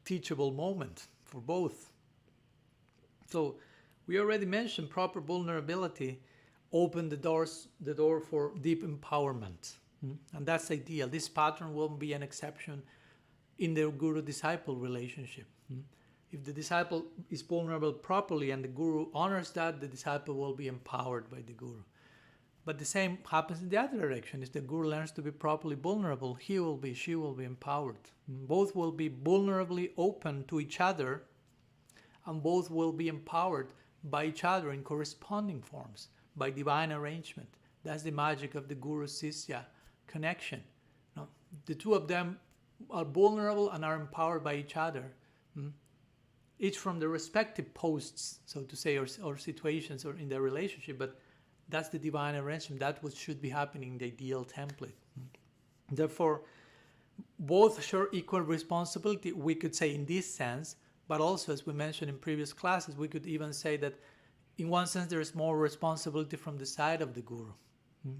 Speaker 1: teachable moment for both. So we already mentioned proper vulnerability opened the door for deep empowerment. And that's ideal. This pattern won't be an exception in the guru-disciple relationship. If the disciple is vulnerable properly and the guru honors that, the disciple will be empowered by the guru. But the same happens in the other direction. If the guru learns to be properly vulnerable, she will be empowered. Both will be vulnerably open to each other, and both will be empowered by each other in corresponding forms, by divine arrangement. That's the magic of the guru-sisya connection. The two of them are vulnerable and are empowered by each other, each from their respective posts, so to say, or situations or in their relationship, but that's the divine arrangement. That's what should be happening in the ideal template. Therefore, both share equal responsibility, we could say in this sense, but also, as we mentioned in previous classes, we could even say that in one sense there is more responsibility from the side of the guru.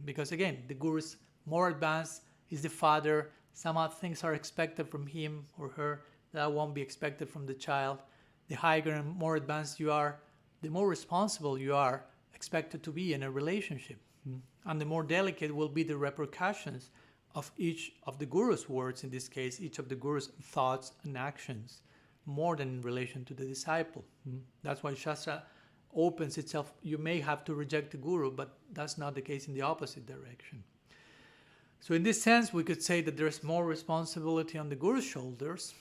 Speaker 1: Because again, the guru is more advanced, he's the father, some other things are expected from him or her that won't be expected from the child. The higher and more advanced you are, the more responsible you are expected to be in a relationship. And the more delicate will be the repercussions of each of the guru's words, in this case, each of the guru's thoughts and actions, more than in relation to the disciple. That's why Shastra opens itself. You may have to reject the guru, but that's not the case in the opposite direction. So in this sense, we could say that there's more responsibility on the guru's shoulders,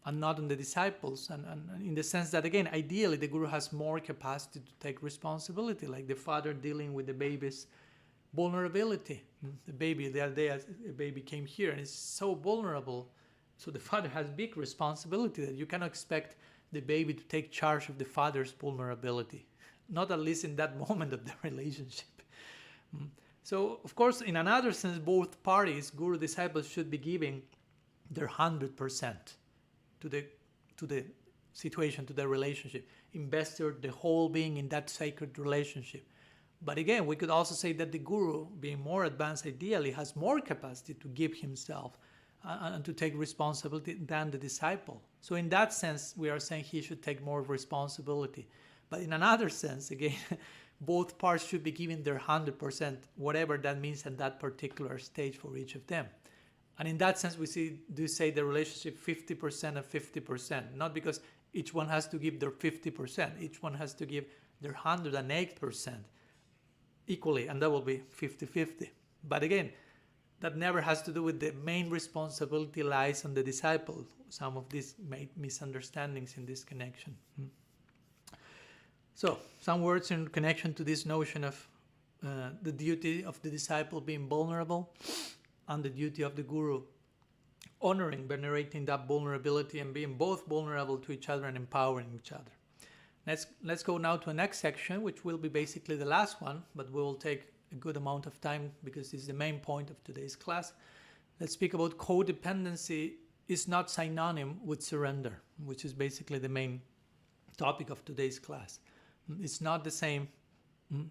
Speaker 1: and not on the disciples. And in the sense that, again, ideally, the Guru has more capacity to take responsibility, like the father dealing with the baby's vulnerability. The baby, the other day, a baby came here and is so vulnerable. So the father has big responsibility that you cannot expect the baby to take charge of the father's vulnerability, not at least in that moment of the relationship. So, of course, in another sense, both parties, guru disciples, should be giving their 100% to the situation, to the relationship, invested the whole being in that sacred relationship. But again, we could also say that the guru, being more advanced ideally, has more capacity to give himself and to take responsibility than the disciple. So in that sense, we are saying he should take more responsibility. But in another sense, again, both parts should be giving their 100%, whatever that means at that particular stage for each of them. And in that sense, we do say the relationship 50% and 50%, not because each one has to give their 50%, each one has to give their 108% equally, and that will be 50-50. But again, that never has to do with the main responsibility lies on the disciple. Some of these misunderstandings in this connection. So, some words in connection to this notion of the duty of the disciple being vulnerable and the duty of the guru honoring, venerating that vulnerability and being both vulnerable to each other and empowering each other. Let's go now to the next section, which will be basically the last one, but we will take a good amount of time because this is the main point of today's class. Let's speak about codependency is not synonymous with surrender, which is basically the main topic of today's class. It's not the same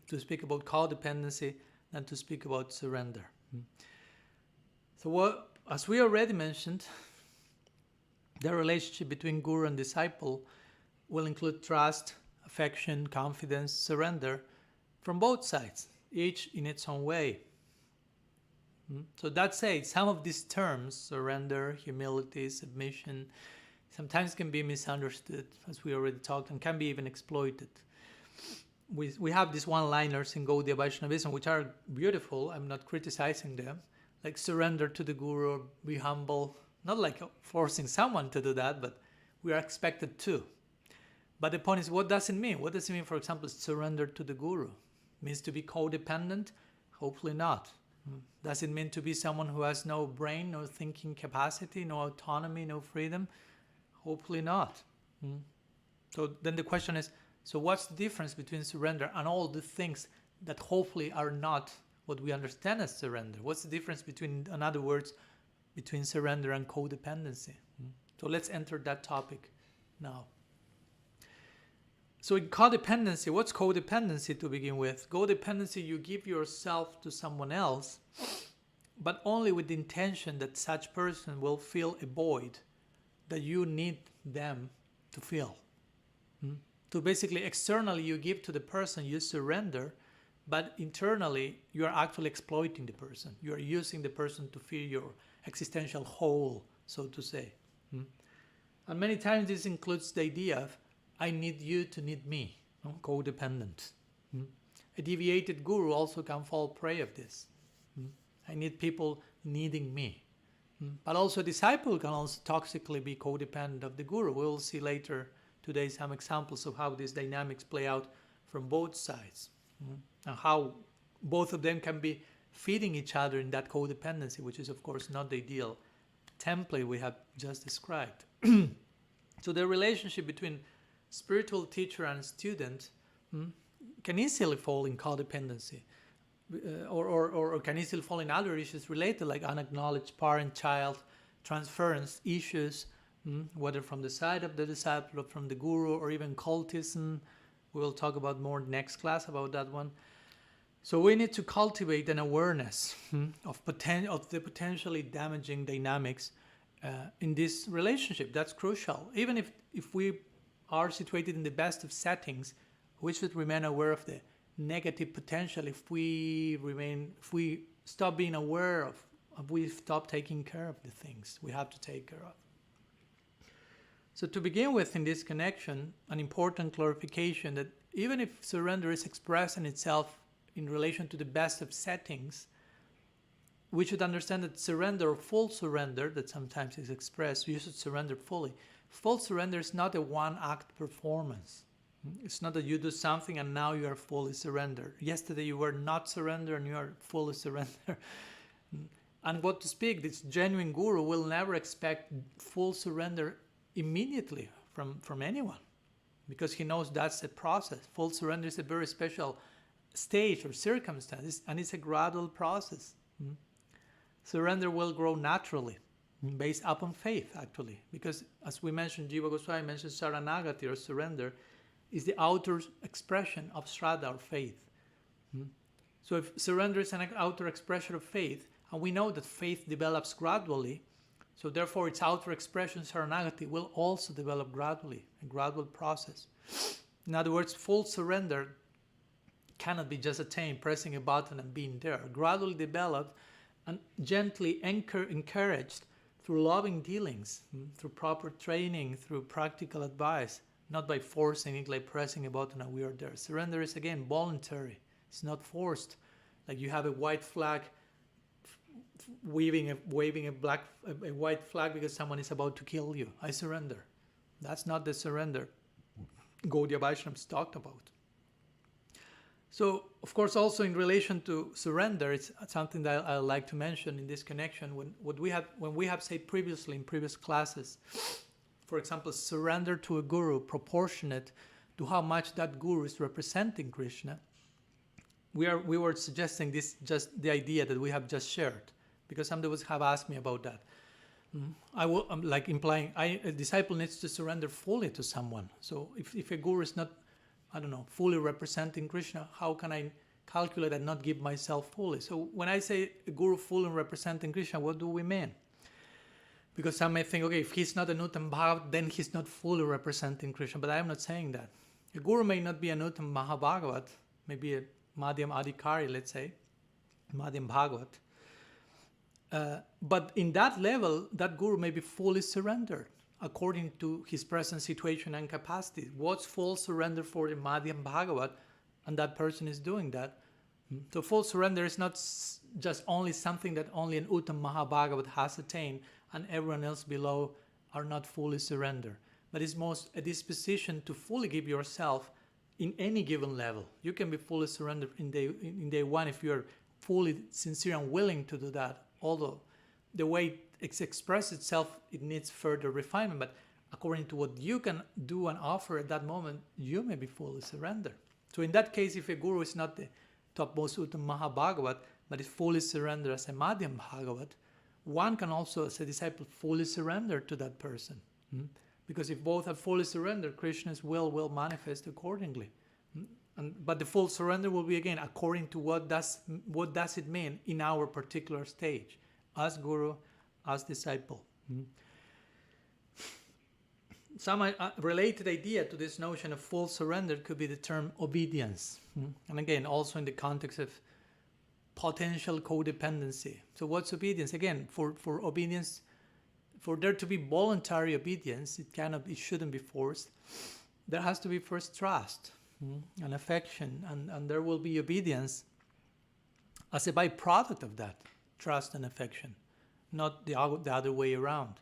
Speaker 1: to speak about codependency than to speak about surrender. So as we already mentioned, the relationship between guru and disciple will include trust, affection, confidence, surrender from both sides, each in its own way. So that said, some of these terms, surrender, humility, submission, sometimes can be misunderstood, as we already talked, and can be even exploited. We have these one-liners in Gaudiya Vaishnavism, which are beautiful. I'm not criticizing them. Like surrender to the guru, be humble. Not like forcing someone to do that, but we are expected to. But the point is, what does it mean? What does it mean, for example, surrender to the guru? It means to be codependent? Hopefully not. Does it mean to be someone who has no brain, no thinking capacity, no autonomy, no freedom? Hopefully not. So then the question is, so what's the difference between surrender and all the things that hopefully are not what we understand as surrender? What's the difference between, in other words, between surrender and codependency? So let's enter that topic now. So in codependency, what's codependency to begin with? Codependency, you give yourself to someone else, but only with the intention that such person will fill a void that you need them to fill. So basically, externally, you give to the person, you surrender, but internally, you are actually exploiting the person. You are using the person to fill your existential hole, so to say. And many times this includes the idea of, I need you to need me, codependent. A deviated guru also can fall prey of this. I need people needing me. But also a disciple can also toxically be codependent of the guru. We will see later today some examples of how these dynamics play out from both sides. And how both of them can be feeding each other in that codependency, which is of course not the ideal template we have just described. So the relationship between spiritual teacher and student can easily fall in codependency, or can easily fall in other issues related, like unacknowledged parent-child transference issues, whether from the side of the disciple or from the guru, or even cultism. We will talk about more next class about that one. So we need to cultivate an awareness of the potentially damaging dynamics in this relationship. That's crucial. Even if we are situated in the best of settings, we should remain aware of the negative potential if we stop being aware of, we stop taking care of the things we have to take care of. So to begin with, in this connection, an important clarification that even if surrender is expressed in itself in relation to the best of settings, we should understand that surrender, or full surrender, that sometimes is expressed, you should surrender fully. Full surrender is not a one-act performance. It's not that you do something and now you are fully surrendered. Yesterday you were not surrendered and you are fully surrendered. And what to speak, this genuine guru will never expect full surrender immediately from anyone, because he knows that's a process. Full surrender is a very special stage or circumstance, and it's a gradual process. Surrender will grow naturally, based upon faith, actually, because as we mentioned, Jiva Goswami mentioned Saranagati, or surrender, is the outer expression of Shraddha, or faith. So if surrender is an outer expression of faith, and we know that faith develops gradually, so therefore its outer expression, Saranagati, will also develop gradually, a gradual process. In other words, full surrender cannot be just attained pressing a button and being there. Gradually developed and gently encouraged through loving dealings, through proper training, through practical advice, not by forcing it, like pressing a button and we are there. Surrender is, again, voluntary. It's not forced. Like you have a white flag, waving a white flag because someone is about to kill you. I surrender. That's not the surrender Gaudiya Vaishnavas talked about. So, of course, also in relation to surrender, it's something that I like to mention in this connection. When we have said previously in previous classes, for example, surrender to a guru proportionate to how much that guru is representing Krishna, we were suggesting this, just the idea that we have just shared, because some of us have asked me about that. I'm like implying a disciple needs to surrender fully to someone. So if a guru is not, I don't know, fully representing Krishna, how can I calculate and not give myself fully? So when I say a guru fully representing Krishna, what do we mean? Because some may think, okay, if he's not a Uttam Bhagavat, then he's not fully representing Krishna. But I am not saying that. A guru may not be an Uttam Mahabhagavat, maybe a Madhyam Adhikari, let's say, Madhyam Bhagavat. But in that level, that guru may be fully surrendered according to his present situation and capacity. What's full surrender for the Madhyam Bhagavat, and that person is doing that. So full surrender is not just only something that only an Uttam Mahabhagavat has attained and everyone else below are not fully surrendered. But it's most a disposition to fully give yourself in any given level. You can be fully surrendered in day one if you're fully sincere and willing to do that. Although the way it expresses itself, it needs further refinement. But according to what you can do and offer at that moment, you may be fully surrendered. So in that case, if a guru is not the topmost Uttam Mahabhagavat, but is fully surrendered as a Madhyam Bhagavat, one can also, as a disciple, fully surrender to that person. Because if both are fully surrendered, Krishna's will manifest accordingly. But the full surrender will be, again, according to what does it mean in our particular stage, as guru, as disciple. Some related idea to this notion of full surrender could be the term obedience. And again, also in the context of potential codependency. So what's obedience? Again, for obedience, for there to be voluntary obedience, it shouldn't be forced. There has to be first trust and affection, and there will be obedience as a byproduct of that trust and affection, not the other way around.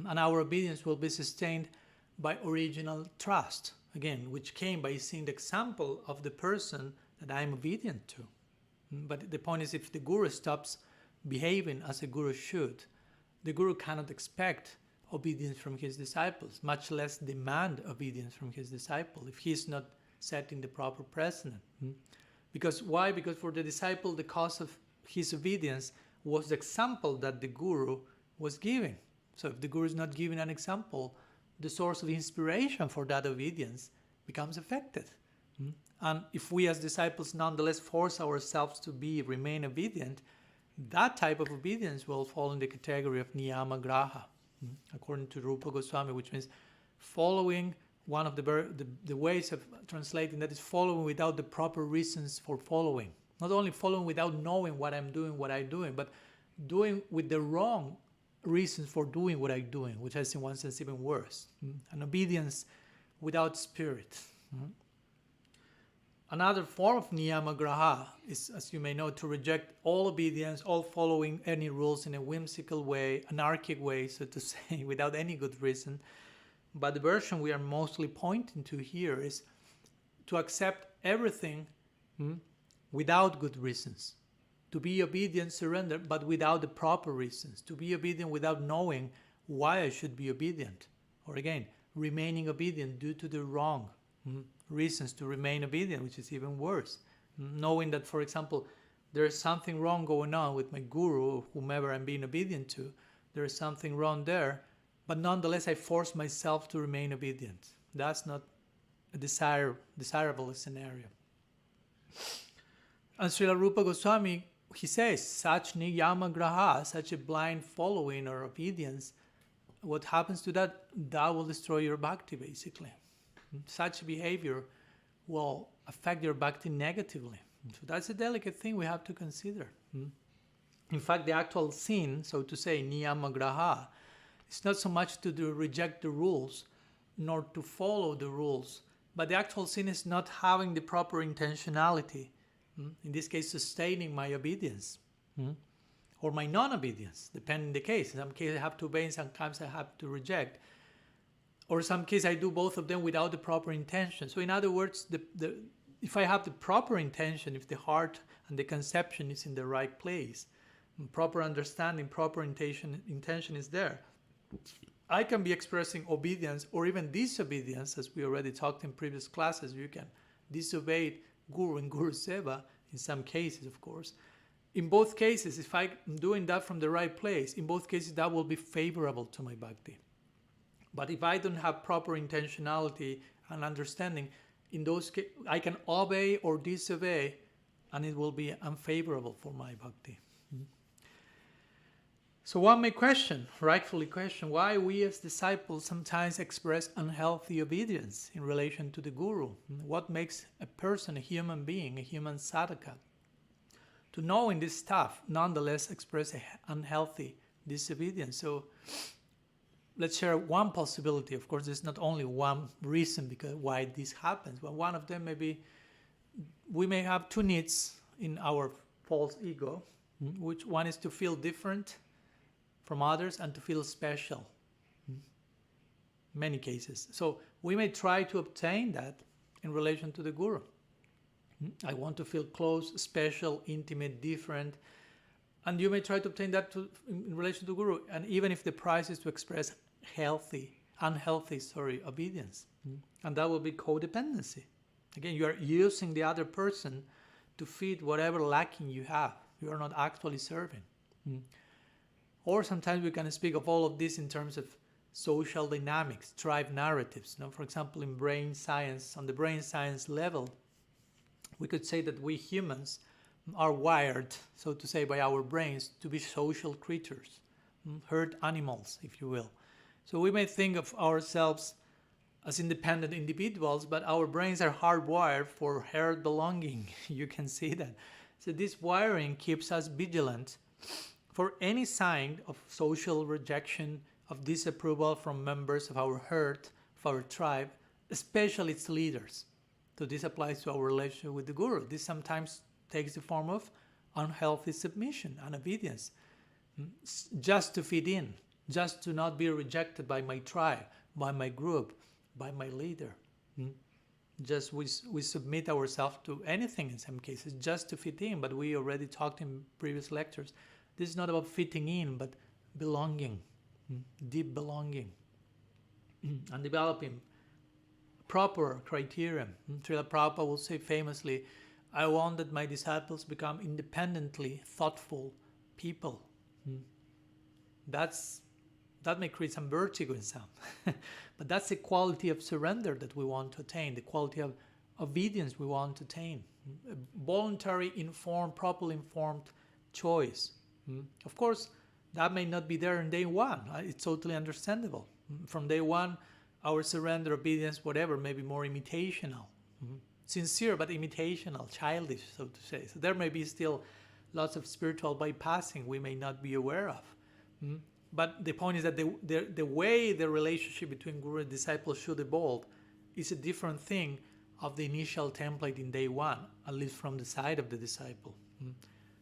Speaker 1: And our obedience will be sustained by original trust, again, which came by seeing the example of the person that I am obedient to. But the point is, if the guru stops behaving as a guru should, the guru cannot expect obedience from his disciples, much less demand obedience from his disciple if he is not setting the proper precedent. Because why? Because for the disciple, the cause of his obedience was the example that the guru was giving. So if the guru is not giving an example, the source of inspiration for that obedience becomes affected. And if we as disciples nonetheless force ourselves to remain obedient, that type of obedience will fall in the category of niyama graha, according to Rupa Goswami, which means following. One of the ways of translating that is following without the proper reasons for following. Not only following without knowing what I'm doing, but doing with the wrong reasons for doing what I'm doing, which is in one sense even worse. An obedience without spirit. Another form of niyama graha is, as you may know, to reject all obedience, all following any rules in a whimsical way, anarchic way, so to say, without any good reason. But the version we are mostly pointing to here is to accept everything without good reasons. To be obedient, surrender, but without the proper reasons. To be obedient without knowing why I should be obedient. Or again, remaining obedient due to the wrong reasons to remain obedient, which is even worse. Knowing that, for example, there is something wrong going on with my guru or whomever I'm being obedient to. There is something wrong there, but nonetheless I force myself to remain obedient. That's not a desirable scenario. And Srila Rupa Goswami, he says, such niyama graha, such a blind following or obedience, what happens to that? That will destroy your bhakti, basically. Such behavior will affect your bhakti negatively. So that's a delicate thing we have to consider. In fact, the actual sin, so to say, niyama graha, is not so much to reject the rules, nor to follow the rules, but the actual sin is not having the proper intentionality. In this case, sustaining my obedience or my non-obedience, depending the case. In some cases, I have to obey, sometimes I have to reject. Or in some cases, I do both of them without the proper intention. So in other words, if I have the proper intention, if the heart and the conception is in the right place, proper understanding, proper intention is there, I can be expressing obedience or even disobedience, as we already talked in previous classes. You can disobey Guru and Guru Seva in some cases, of course. In both cases, if I'm doing that from the right place, in both cases that will be favorable to my bhakti. But if I don't have proper intentionality and understanding, in those cases, I can obey or disobey, and it will be unfavorable for my bhakti. So one may rightfully question, why we as disciples sometimes express unhealthy obedience in relation to the Guru. What makes a person, a human being, a human sadhaka, to know in this stuff, nonetheless express unhealthy disobedience? So let's share one possibility. Of course, there's not only one reason because why this happens, but one of them may be we may have two needs in our false ego, which one is to feel different from others and to feel special. Many cases. So we may try to obtain that in relation to the Guru. I want to feel close, special, intimate, different. And you may try to obtain that in relation to Guru. And even if the price is to express unhealthy obedience. And that will be codependency. Again, you are using the other person to feed whatever lacking you have. You are not actually serving. Or sometimes we can speak of all of this in terms of social dynamics, tribe narratives. For example, in brain science, on the brain science level, we could say that we humans are wired, so to say, by our brains to be social creatures, herd animals, if you will. So we may think of ourselves as independent individuals, but our brains are hardwired for herd belonging. You can see that. So this wiring keeps us vigilant for any sign of social rejection, of disapproval from members of our herd, of our tribe, especially its leaders. So this applies to our relationship with the Guru. This sometimes takes the form of unhealthy submission and obedience, just to fit in, just to not be rejected by my tribe, by my group, by my leader. Just we submit ourselves to anything in some cases, just to fit in, but we already talked in previous lectures. This is not about fitting in, but belonging, deep belonging, and developing proper criteria. Srila Prabhupada will say famously, I want that my disciples become independently thoughtful people. That may create some vertigo in some, but that's the quality of surrender that we want to attain, the quality of obedience we want to attain, a voluntary, informed, properly informed choice. Of course, that may not be there in day one. It's totally understandable. From day one, our surrender, obedience, whatever, may be more imitational. Sincere, but imitational, childish, so to say. So there may be still lots of spiritual bypassing we may not be aware of. But the point is that the way the relationship between Guru and disciple should evolve is a different thing of the initial template in day one, at least from the side of the disciple.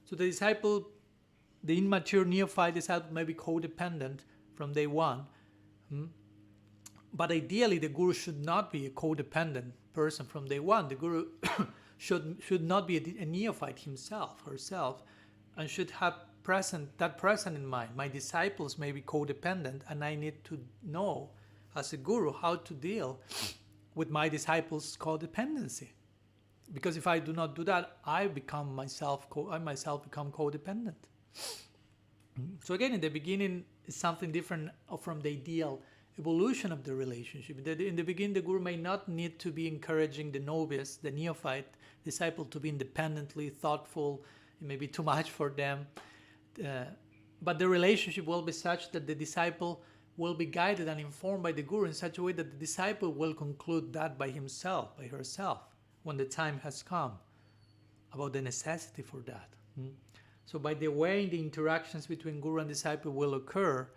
Speaker 1: So the disciple, the immature neophyte disciple may be codependent from day one, But ideally, the guru should not be a codependent person from day one. The guru should not be a neophyte himself, herself, and should have that present in mind. My disciples may be codependent, and I need to know as a guru how to deal with my disciples' codependency. Because if I do not do that, I myself become codependent. So again, in the beginning, it's something different from the ideal evolution of the relationship. In the beginning, the guru may not need to be encouraging the novice, the neophyte disciple, to be independently thoughtful. It may be too much for them. But the relationship will be such that the disciple will be guided and informed by the guru in such a way that the disciple will conclude that by himself, by herself, when the time has come, about the necessity for that. So by the way the interactions between guru and disciple will occur,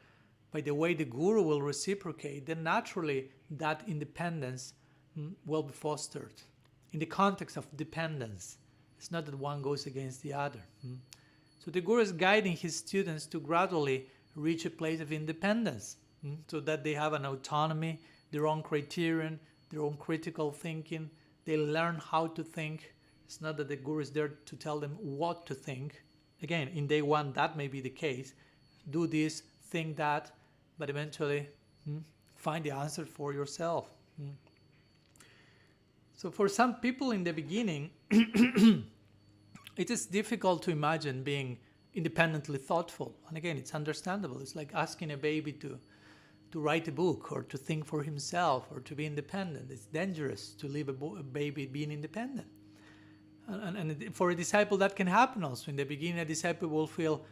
Speaker 1: by the way the guru will reciprocate, then naturally that independence will be fostered. In the context of dependence, it's not that one goes against the other. So the guru is guiding his students to gradually reach a place of independence, so that they have an autonomy, their own criterion, their own critical thinking. They learn how to think. It's not that the guru is there to tell them what to think. Again, in day one, that may be the case. Do this, think that, but eventually find the answer for yourself. So for some people in the beginning, it is difficult to imagine being independently thoughtful. And again, it's understandable. It's like asking a baby to write a book or to think for himself or to be independent. It's dangerous to leave a baby being independent. And for a disciple, that can happen also. In the beginning, a disciple will feel,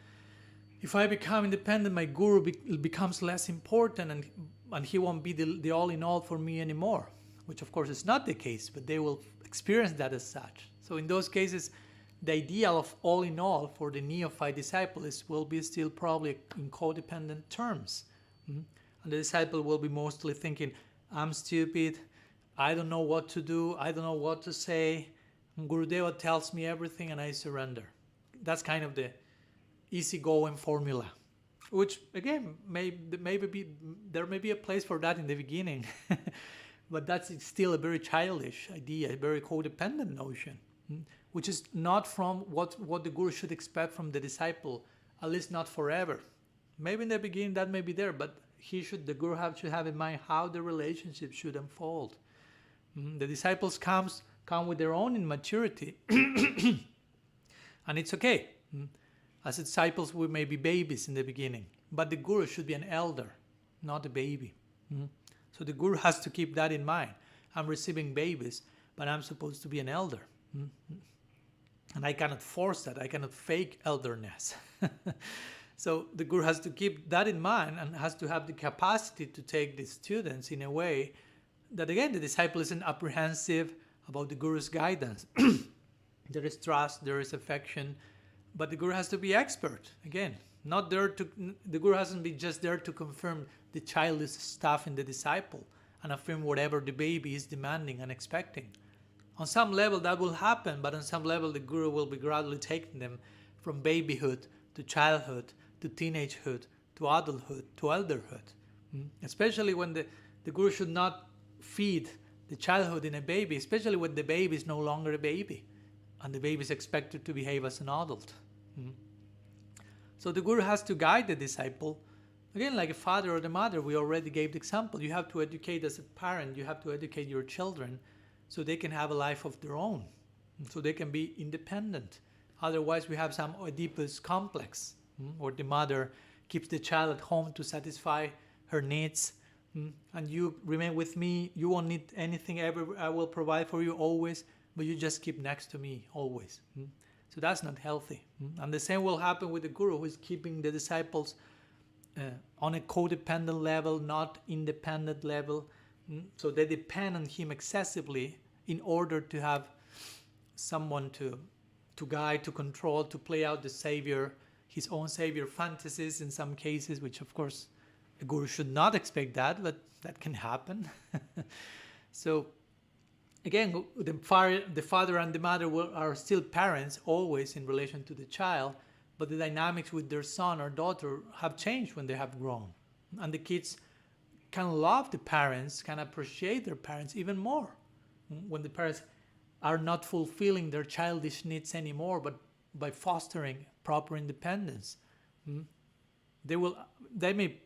Speaker 1: if I become independent, my guru becomes less important and he won't be the all-in-all for me anymore, which of course is not the case, but they will experience that as such. So in those cases, the ideal of all-in-all for the neophyte disciple will be still probably in codependent terms. And the disciple will be mostly thinking, I'm stupid, I don't know what to do, I don't know what to say, Gurudeva tells me everything and I surrender. That's kind of the easygoing formula, which again, there may be a place for that in the beginning, but that's still a very childish idea, a very codependent notion, which is not from what the guru should expect from the disciple, at least not forever. Maybe in the beginning that may be there, but the guru should have in mind how the relationship should unfold. The disciples come with their own immaturity, and it's okay. As disciples, we may be babies in the beginning, but the guru should be an elder, not a baby. So the guru has to keep that in mind. I'm receiving babies, but I'm supposed to be an elder. And I cannot force that. I cannot fake elderness. So the guru has to keep that in mind and has to have the capacity to take the students in a way that, again, the disciple isn't apprehensive about the guru's guidance. There is trust, there is affection, but the guru has to be expert. Again, the guru hasn't been just there to confirm the childish stuff in the disciple and affirm whatever the baby is demanding and expecting. On some level that will happen, but on some level the guru will be gradually taking them from babyhood to childhood to teenagehood to adulthood to elderhood. Especially when the guru should not feed the childhood in a baby, especially when the baby is no longer a baby and the baby is expected to behave as an adult. So the guru has to guide the disciple. Again, like a father or the mother, we already gave the example. You have to educate as a parent, you have to educate your children so they can have a life of their own, so they can be independent. Otherwise, we have some Oedipus complex, where the mother keeps the child at home to satisfy her needs, and you remain with me, you won't need anything ever, I will provide for you always, but you just keep next to me always. So that's not healthy. And the same will happen with the guru, who is keeping the disciples on a codependent level, not independent level. So they depend on him excessively in order to have someone to guide, to control, to play out the savior, his own savior fantasies in some cases, which of course a guru should not expect that, but that can happen. So again, the father and the mother are still parents always in relation to the child, but the dynamics with their son or daughter have changed when they have grown. And the kids can love the parents, can appreciate their parents even more. When the parents are not fulfilling their childish needs anymore, but by fostering proper independence. They may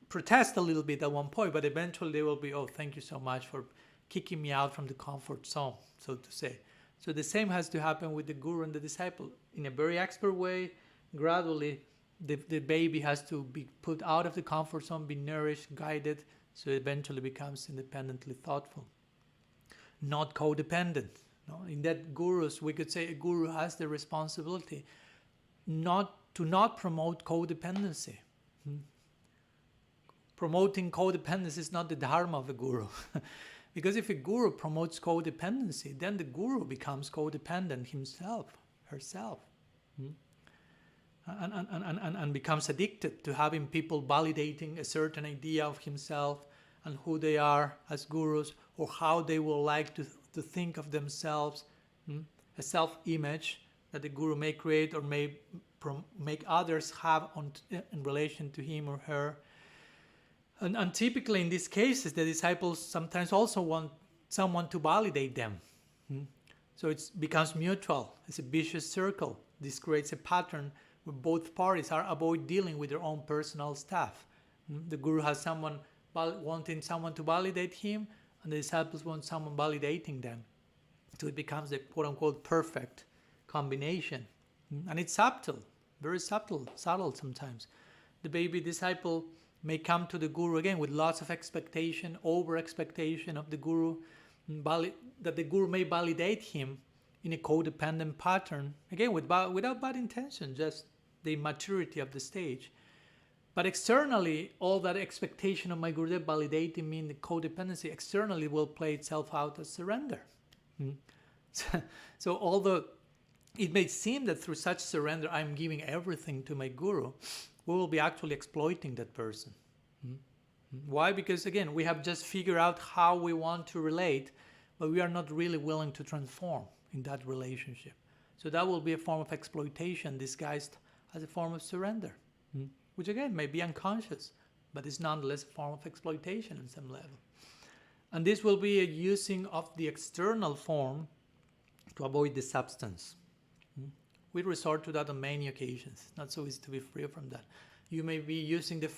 Speaker 1: protest a little bit at one point, but eventually they will be, oh, thank you so much for kicking me out from the comfort zone, so to say. So the same has to happen with the guru and the disciple. In a very expert way, gradually, the baby has to be put out of the comfort zone, be nourished, guided, so it eventually becomes independently thoughtful. Not codependent. No? In that gurus, we could say a guru has the responsibility to not promote codependency. Promoting codependency is not the dharma of a guru. Because if a guru promotes codependency, then the guru becomes codependent himself, herself. And becomes addicted to having people validating a certain idea of himself and who they are as gurus, or how they will like to think of themselves, a self-image that the guru may create or may make others have in relation to him or her. And typically in these cases, the disciples sometimes also want someone to validate them. So it becomes mutual. It's a vicious circle. This creates a pattern where both parties avoid dealing with their own personal stuff. The guru has someone wanting someone to validate him, and the disciples want someone validating them. So it becomes a quote-unquote perfect combination. And it's subtle, very subtle sometimes. The baby disciple may come to the guru again with lots of expectation, over-expectation of the guru, that the guru may validate him in a codependent pattern, again without bad intention, just the immaturity of the stage. But externally, all that expectation of my Gurudev validating me in the codependency externally will play itself out as surrender. So although it may seem that through such surrender I'm giving everything to my Guru, we will be actually exploiting that person. Why? Because again, we have just figured out how we want to relate, but we are not really willing to transform in that relationship. So that will be a form of exploitation disguised as a form of surrender. Which again may be unconscious, but is nonetheless a form of exploitation on some level. And this will be a using of the external form to avoid the substance. We resort to that on many occasions. It's not so easy to be free from that. You may be using the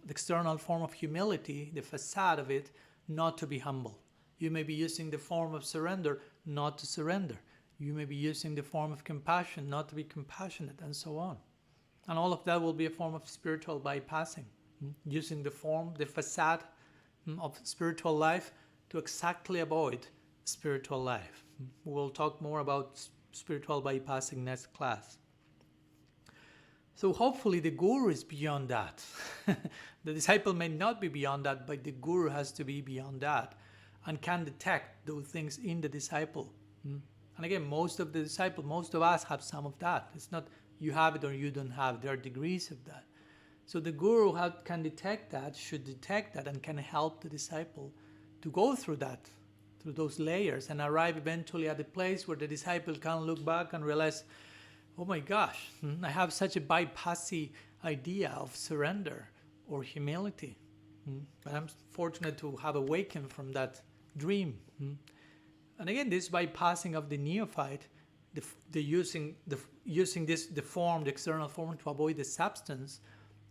Speaker 1: external form of humility, the facade of it, not to be humble. You may be using the form of surrender, not to surrender. You may be using the form of compassion, not to be compassionate, and so on. And all of that will be a form of spiritual bypassing, using the form, the facade of spiritual life to exactly avoid spiritual life. We will talk more about spiritual bypassing next class. So hopefully the guru is beyond that. The disciple may not be beyond that, but the guru has to be beyond that and can detect those things in the disciple. And again, most of us have some of that. It's not you have it or you don't have it. There are degrees of that. So the guru can detect that, should detect that, and can help the disciple to go through that, through those layers, and arrive eventually at a place where the disciple can look back and realize, oh my gosh, I have such a bypassy idea of surrender or humility. But I'm fortunate to have awakened from that dream. And again, this bypassing of the neophyte, the using the form, the external form, to avoid the substance,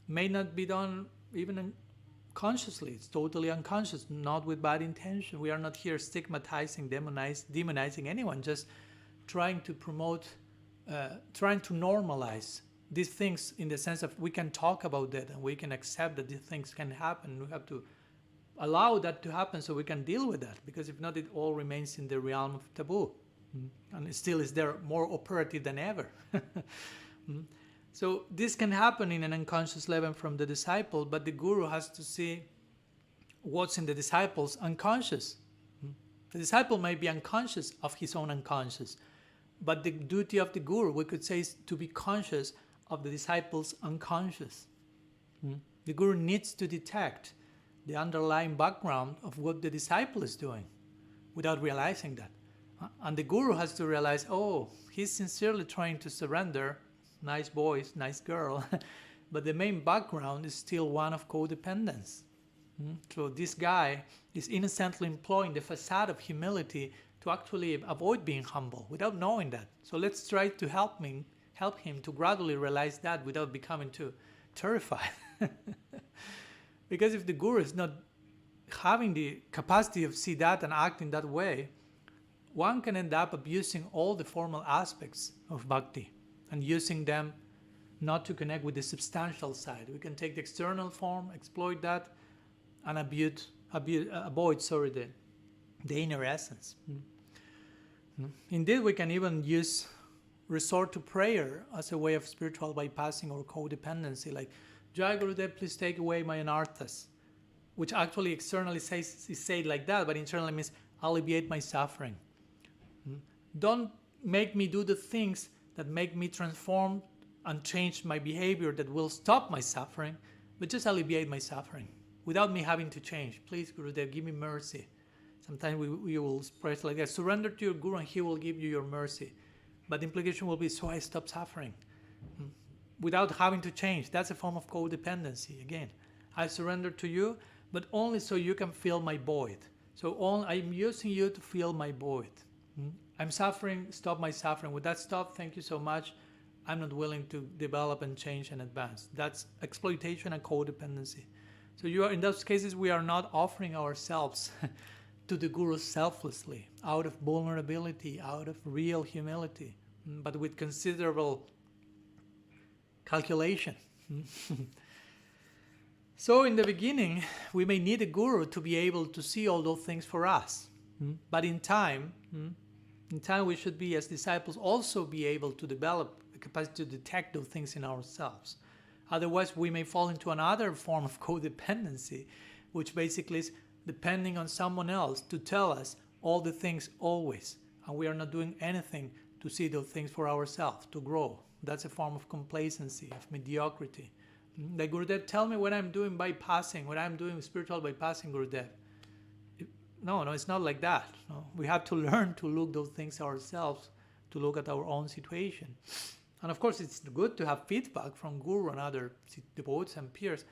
Speaker 1: may not be done even consciously. It's totally unconscious, not with bad intention. We are not here stigmatizing, demonizing anyone, just trying to promote, trying to normalize these things in the sense of we can talk about that and we can accept that these things can happen. We have to allow that to happen so we can deal with that, because if not, it all remains in the realm of taboo. And it still is there, more operative than ever. So this can happen in an unconscious level from the disciple, but the guru has to see what's in the disciple's unconscious. The disciple may be unconscious of his own unconscious, but the duty of the guru, we could say, is to be conscious of the disciple's unconscious. The guru needs to detect the underlying background of what the disciple is doing without realizing that. And the guru has to realize, oh, he's sincerely trying to surrender, nice boy, nice girl, but the main background is still one of codependence. So this guy is innocently employing the facade of humility to actually avoid being humble without knowing that. So let's try to help him to gradually realize that without becoming too terrified. Because if the guru is not having the capacity of see that and act in that way, one can end up abusing all the formal aspects of bhakti and using them not to connect with the substantial side. We can take the external form, exploit that, and avoid the inner essence. Indeed, we can even resort to prayer as a way of spiritual bypassing or codependency, like, Jai Gurudev, please take away my anarthas, which actually externally is said like that, but internally means alleviate my suffering. Don't make me do the things that make me transform and change my behavior that will stop my suffering, but just alleviate my suffering without me having to change. Please, Gurudev, give me mercy. Sometimes we will express like that. Surrender to your Guru and he will give you your mercy. But the implication will be, so I stop suffering. Without having to change. That's a form of codependency. Again, I surrender to you, but only so you can fill my void. So I'm using you to fill my void. I'm suffering, stop my suffering. With that stop, thank you so much. I'm not willing to develop and change and advance. That's exploitation and codependency. So in those cases, we are not offering ourselves to the Guru selflessly, out of vulnerability, out of real humility, but with considerable calculation. So in the beginning, we may need a Guru to be able to see all those things for us. But in time, we should be, as disciples, also be able to develop the capacity to detect those things in ourselves. Otherwise, we may fall into another form of codependency, which basically is depending on someone else to tell us all the things always. And we are not doing anything to see those things for ourselves, to grow. That's a form of complacency, of mediocrity. Like, Gurudev, tell me what I'm doing bypassing, what I'm doing spiritual bypassing, Gurudev. No, it's not like that. No. We have to learn to look those things ourselves, to look at our own situation. And of course, it's good to have feedback from Guru and other devotees and peers,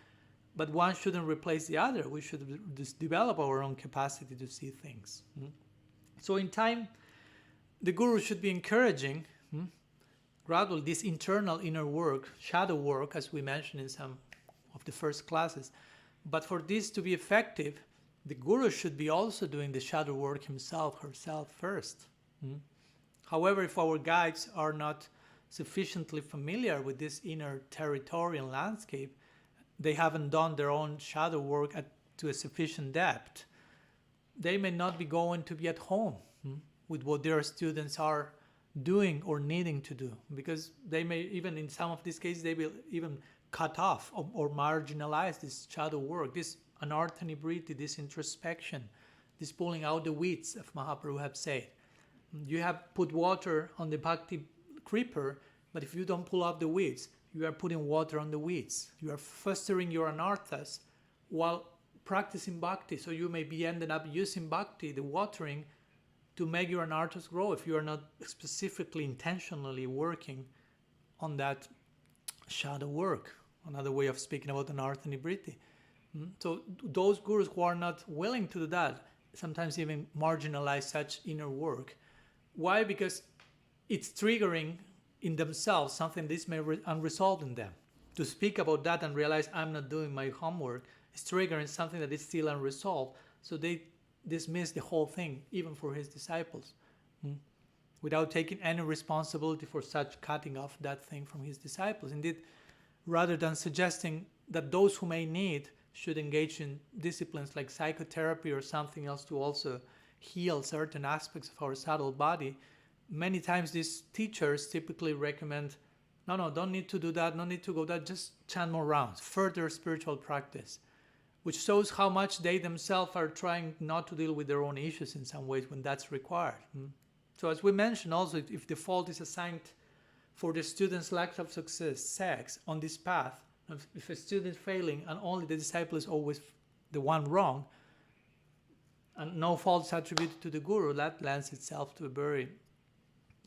Speaker 1: but one shouldn't replace the other. We should just develop our own capacity to see things. So in time, the Guru should be encouraging gradually this internal inner work, shadow work, as we mentioned in some of the first classes. But for this to be effective, the Guru should be also doing the shadow work himself, herself first. However, if our guides are not sufficiently familiar with this inner territorial landscape, they haven't done their own shadow work to a sufficient depth, they may not be going to be at home with what their students are doing or needing to do, because they may, even in some of these cases, they will even cut off or marginalize this shadow work, this anartha-nibriti, this introspection, this pulling out the weeds, as Mahaprabhu have said. You have put water on the bhakti creeper, but if you don't pull out the weeds, you are putting water on the weeds. You are fostering your anarthas while practicing bhakti. So you may be ended up using bhakti, the watering, to make your anarthas grow if you are not specifically, intentionally working on that shadow work. Another way of speaking about anartha-nibriti. So those gurus who are not willing to do that, sometimes even marginalize such inner work. Why? Because it's triggering in themselves something this may unresolved in them. To speak about that and realize I'm not doing my homework is triggering something that is still unresolved. So they dismiss the whole thing, even for his disciples, without taking any responsibility for such cutting off that thing from his disciples. Indeed, rather than suggesting that those who may need should engage in disciplines like psychotherapy or something else to also heal certain aspects of our subtle body, many times these teachers typically recommend, no, don't need to do that, no need to go that, just chant more rounds, further spiritual practice, which shows how much they themselves are trying not to deal with their own issues in some ways when that's required. So as we mentioned also, if the fault is assigned for the student's lack of success on this path, if a student failing and only the disciple is always the one wrong, and no fault is attributed to the Guru, that lends itself to a very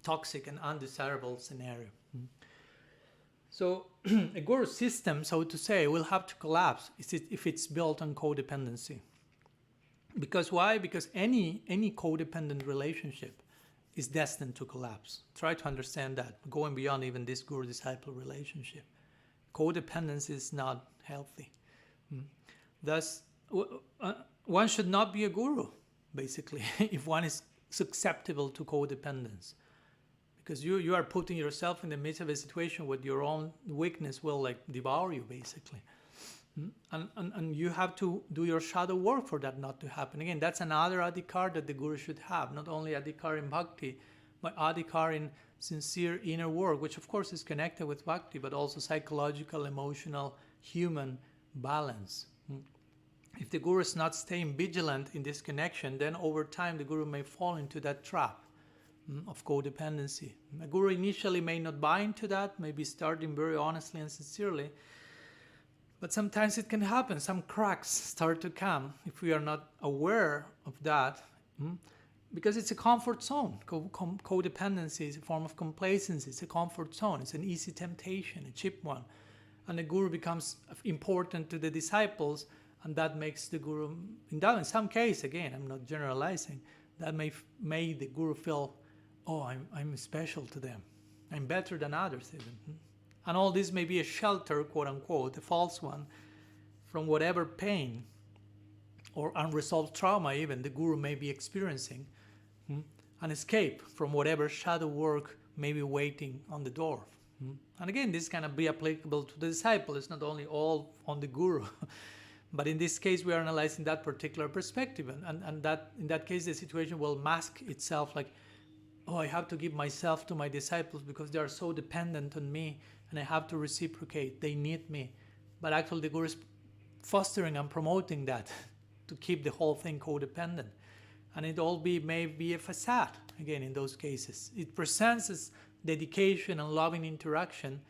Speaker 1: toxic and undesirable scenario. So a guru system, so to say, will have to collapse if it's built on codependency. Because why? Because any codependent relationship is destined to collapse. Try to understand that, going beyond even this guru-disciple relationship. Codependency is not healthy. Thus, one should not be a guru, basically, if one is susceptible to codependence. Because you are putting yourself in the midst of a situation where your own weakness will like devour you, basically. And you have to do your shadow work for that not to happen. Again, that's another adhikar that the guru should have. Not only adhikar in bhakti, but adhikar in sincere inner work, which of course is connected with bhakti, but also psychological, emotional, human balance. If the guru is not staying vigilant in this connection, then over time the guru may fall into that trap of codependency. A guru initially may not buy into that, maybe starting very honestly and sincerely, but sometimes it can happen. Some cracks start to come if we are not aware of that, because it's a comfort zone. Codependency is a form of complacency. It's a comfort zone. It's an easy temptation, a cheap one. And the guru becomes important to the disciples, and that makes the guru, in some case, again, I'm not generalizing, that may the guru feel, oh, I'm special to them. I'm better than others even. And all this may be a shelter, quote unquote, a false one, from whatever pain or unresolved trauma even the guru may be experiencing, an escape from whatever shadow work may be waiting on the door. And again, this can be applicable to the disciple. It's not only all on the guru. But in this case, we are analyzing that particular perspective. And that in that case, the situation will mask itself like, oh, I have to give myself to my disciples because they are so dependent on me and I have to reciprocate. They need me. But actually, the guru is fostering and promoting that to keep the whole thing codependent. And it all may be a facade, again, in those cases. It presents as dedication and loving interaction,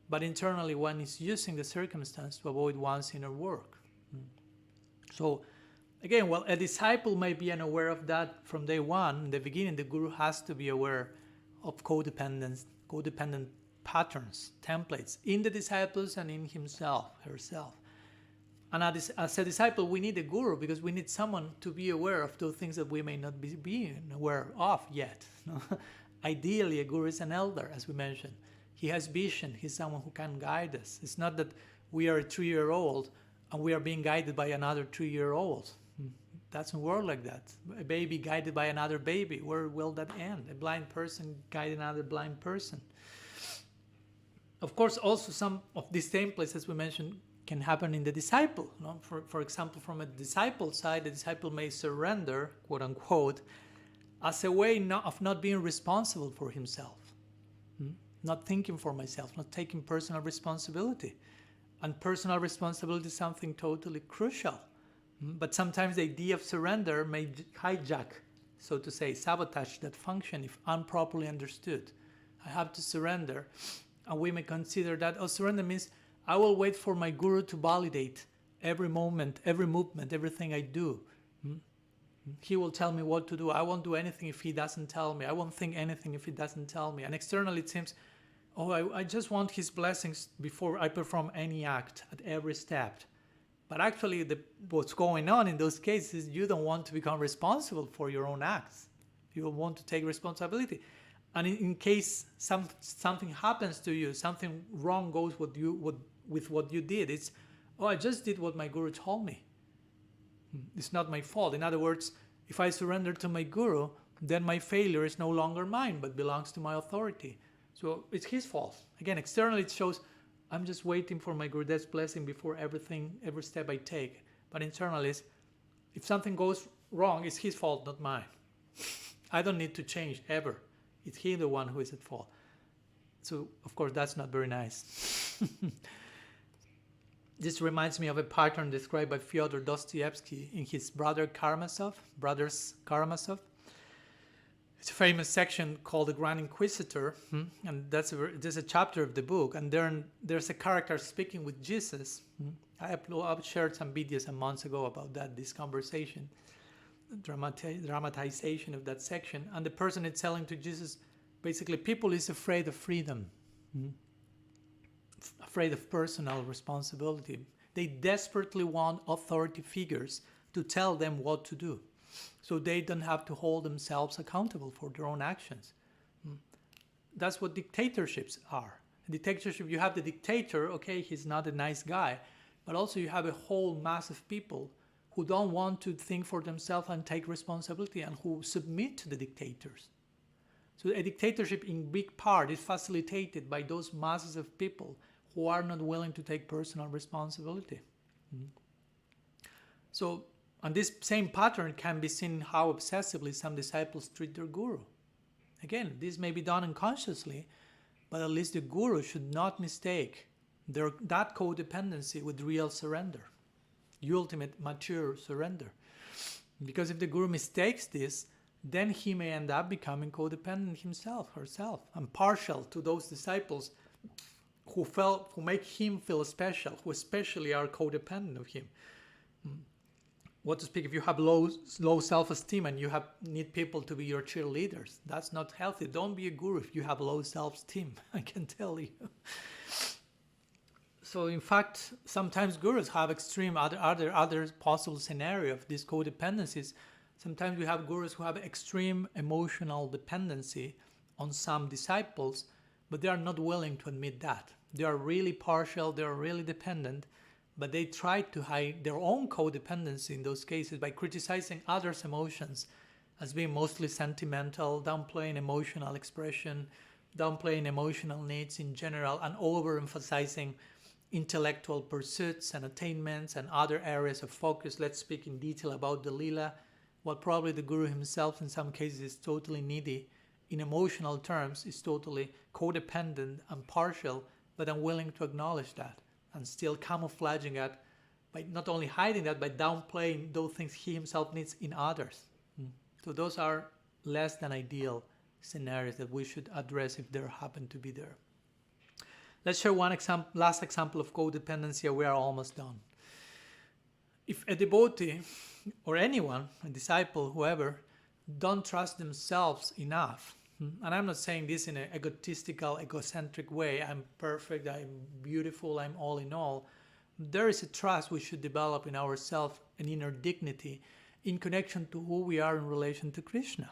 Speaker 1: but internally one is using the circumstance to avoid one's inner work. So, again, while a disciple may be unaware of that from day one, in the beginning, the guru has to be aware of codependent patterns, templates, in the disciples and in himself, herself. And as a disciple, we need a guru because we need someone to be aware of those things that we may not be aware of yet. Ideally, a guru is an elder, as we mentioned. He has vision. He's someone who can guide us. It's not that we are a 3-year-old and we are being guided by another 3-year-old. It doesn't work like that. A baby guided by another baby, where will that end? A blind person guiding another blind person. Of course, also some of these templates, as we mentioned, can happen in the disciple. For example, from a disciple side, the disciple may surrender, quote unquote, as a way of not being responsible for himself. Not thinking for myself, not taking personal responsibility. And personal responsibility is something totally crucial. But sometimes the idea of surrender may hijack, so to say, sabotage that function if improperly understood. I have to surrender. And we may consider that, surrender means I will wait for my guru to validate every moment, every movement, everything I do. He will tell me what to do. I won't do anything if he doesn't tell me. I won't think anything if he doesn't tell me. And externally it seems, I just want his blessings before I perform any act at every step. But actually what's going on in those cases, you don't want to become responsible for your own acts. You don't want to take responsibility. And in case something happens to you, something wrong goes with what you did, it's, I just did what my guru told me. It's not my fault. In other words, if I surrender to my guru, then my failure is no longer mine, but belongs to my authority. So it's his fault. Again, externally it shows I'm just waiting for my Gurudev's blessing before every step I take. But internally, if something goes wrong, it's his fault, not mine. I don't need to change ever. It's he the one who is at fault. So, of course, that's not very nice. This reminds me of a pattern described by Fyodor Dostoevsky in his Brothers Karamazov. It's a famous section called The Grand Inquisitor, and there's a chapter of the book, and there's a character speaking with Jesus. I've shared some videos some months ago about this conversation, dramatization of that section, and the person is telling to Jesus, basically, people is afraid of freedom. afraid of personal responsibility. They desperately want authority figures to tell them what to do, so they don't have to hold themselves accountable for their own actions. That's what dictatorships are. In dictatorship, you have the dictator, okay, he's not a nice guy, but also you have a whole mass of people who don't want to think for themselves and take responsibility and who submit to the dictators. So a dictatorship in big part is facilitated by those masses of people who are not willing to take personal responsibility. So, and this same pattern can be seen in how obsessively some disciples treat their guru. Again, this may be done unconsciously, but at least the guru should not mistake that codependency with real surrender, the ultimate mature surrender. Because if the guru mistakes this, then he may end up becoming codependent himself, herself, and partial to those disciples who make him feel special, who especially are codependent of him. What to speak, if you have low self-esteem and you need people to be your cheerleaders, that's not healthy. Don't be a guru if you have low self-esteem, I can tell you. So in fact, sometimes gurus have extreme other possible scenario of these codependencies. Sometimes we have gurus who have extreme emotional dependency on some disciples, but they are not willing to admit that. They are really partial, they are really dependent, but they try to hide their own codependency in those cases by criticizing others' emotions as being mostly sentimental, downplaying emotional expression, downplaying emotional needs in general, and overemphasizing intellectual pursuits and attainments and other areas of focus. Let's speak in detail about the lila, while probably the guru himself in some cases is totally needy. In emotional terms, is totally codependent and partial, but unwilling to acknowledge that and still camouflaging it by not only hiding that, but downplaying those things he himself needs in others. So those are less than ideal scenarios that we should address if they happen to be there. Let's share one last example of codependency, and we are almost done. If a devotee or anyone, a disciple, whoever, don't trust themselves enough, and I'm not saying this in an egotistical, egocentric way, I'm perfect, I'm beautiful, I'm all in all. There is a trust we should develop in ourselves, an inner dignity in connection to who we are in relation to Krishna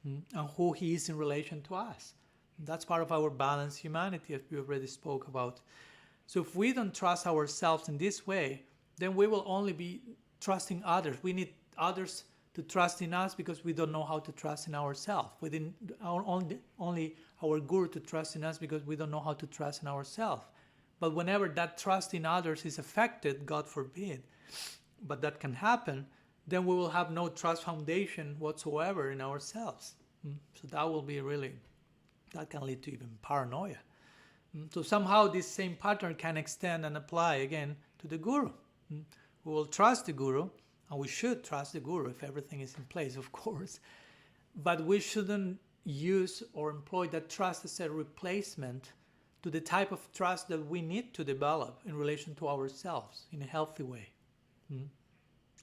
Speaker 1: and who he is in relation to us. That's part of our balanced humanity, as we already spoke about. So if we don't trust ourselves in this way, then we will only be trusting others. We need others to trust in us because we don't know how to trust in ourselves. We didn't only our guru to trust in us because we don't know how to trust in ourselves. But whenever that trust in others is affected, God forbid, but that can happen, then we will have no trust foundation whatsoever in ourselves. So that will be really, that can lead to even paranoia. So somehow this same pattern can extend and apply again to the guru. We will trust the guru, and we should trust the guru if everything is in place, of course. But we shouldn't use or employ that trust as a replacement to the type of trust that we need to develop in relation to ourselves in a healthy way.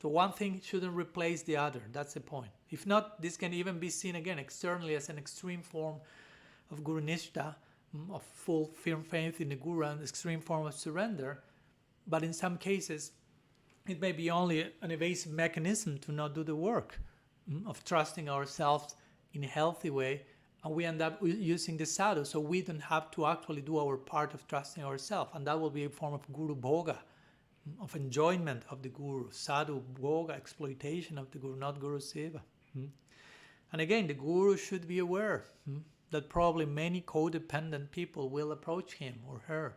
Speaker 1: So one thing shouldn't replace the other. That's the point. If not, this can even be seen again externally as an extreme form of guru nishta, of full firm faith in the guru, and extreme form of surrender. But in some cases, it may be only an evasive mechanism to not do the work of trusting ourselves in a healthy way, and we end up using the sadhu, so we don't have to actually do our part of trusting ourselves, and that will be a form of guru bhoga, of enjoyment of the guru, sadhu bhoga, exploitation of the guru, not guru seva. And again, the guru should be aware that probably many codependent people will approach him or her.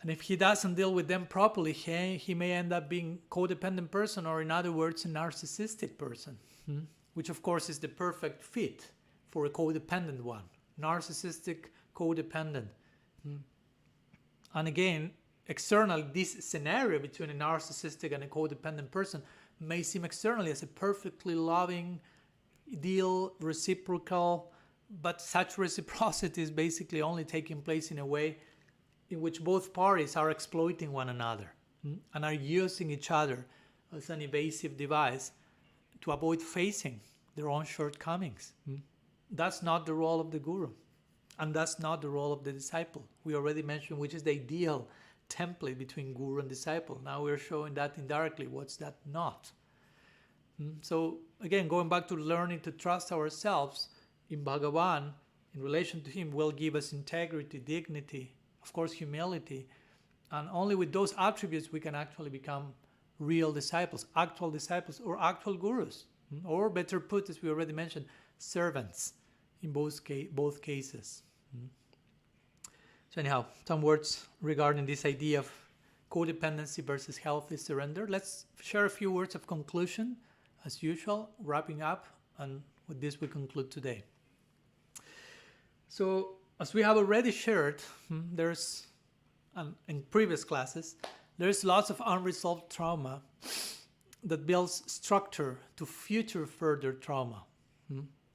Speaker 1: And if he doesn't deal with them properly, he may end up being a codependent person, or in other words, a narcissistic person, which of course is the perfect fit for a codependent one. Narcissistic, codependent. And again, externally, this scenario between a narcissistic and a codependent person may seem externally as a perfectly loving, ideal, reciprocal, but such reciprocity is basically only taking place in a way in which both parties are exploiting one another and are using each other as an evasive device to avoid facing their own shortcomings. That's not the role of the guru. And that's not the role of the disciple. We already mentioned which is the ideal template between guru and disciple. Now we're showing that indirectly. What's that not? So again, going back to learning to trust ourselves in Bhagavan, in relation to him, will give us integrity, dignity, of course humility, and only with those attributes we can actually become real disciples, or actual gurus, or better put, as we already mentioned, servants in both cases. So anyhow, some words regarding this idea of codependency versus healthy surrender. Let's share a few words of conclusion, as usual, wrapping up, and with this we conclude today. So, as we have already shared, in previous classes, there's lots of unresolved trauma that builds structure to future further trauma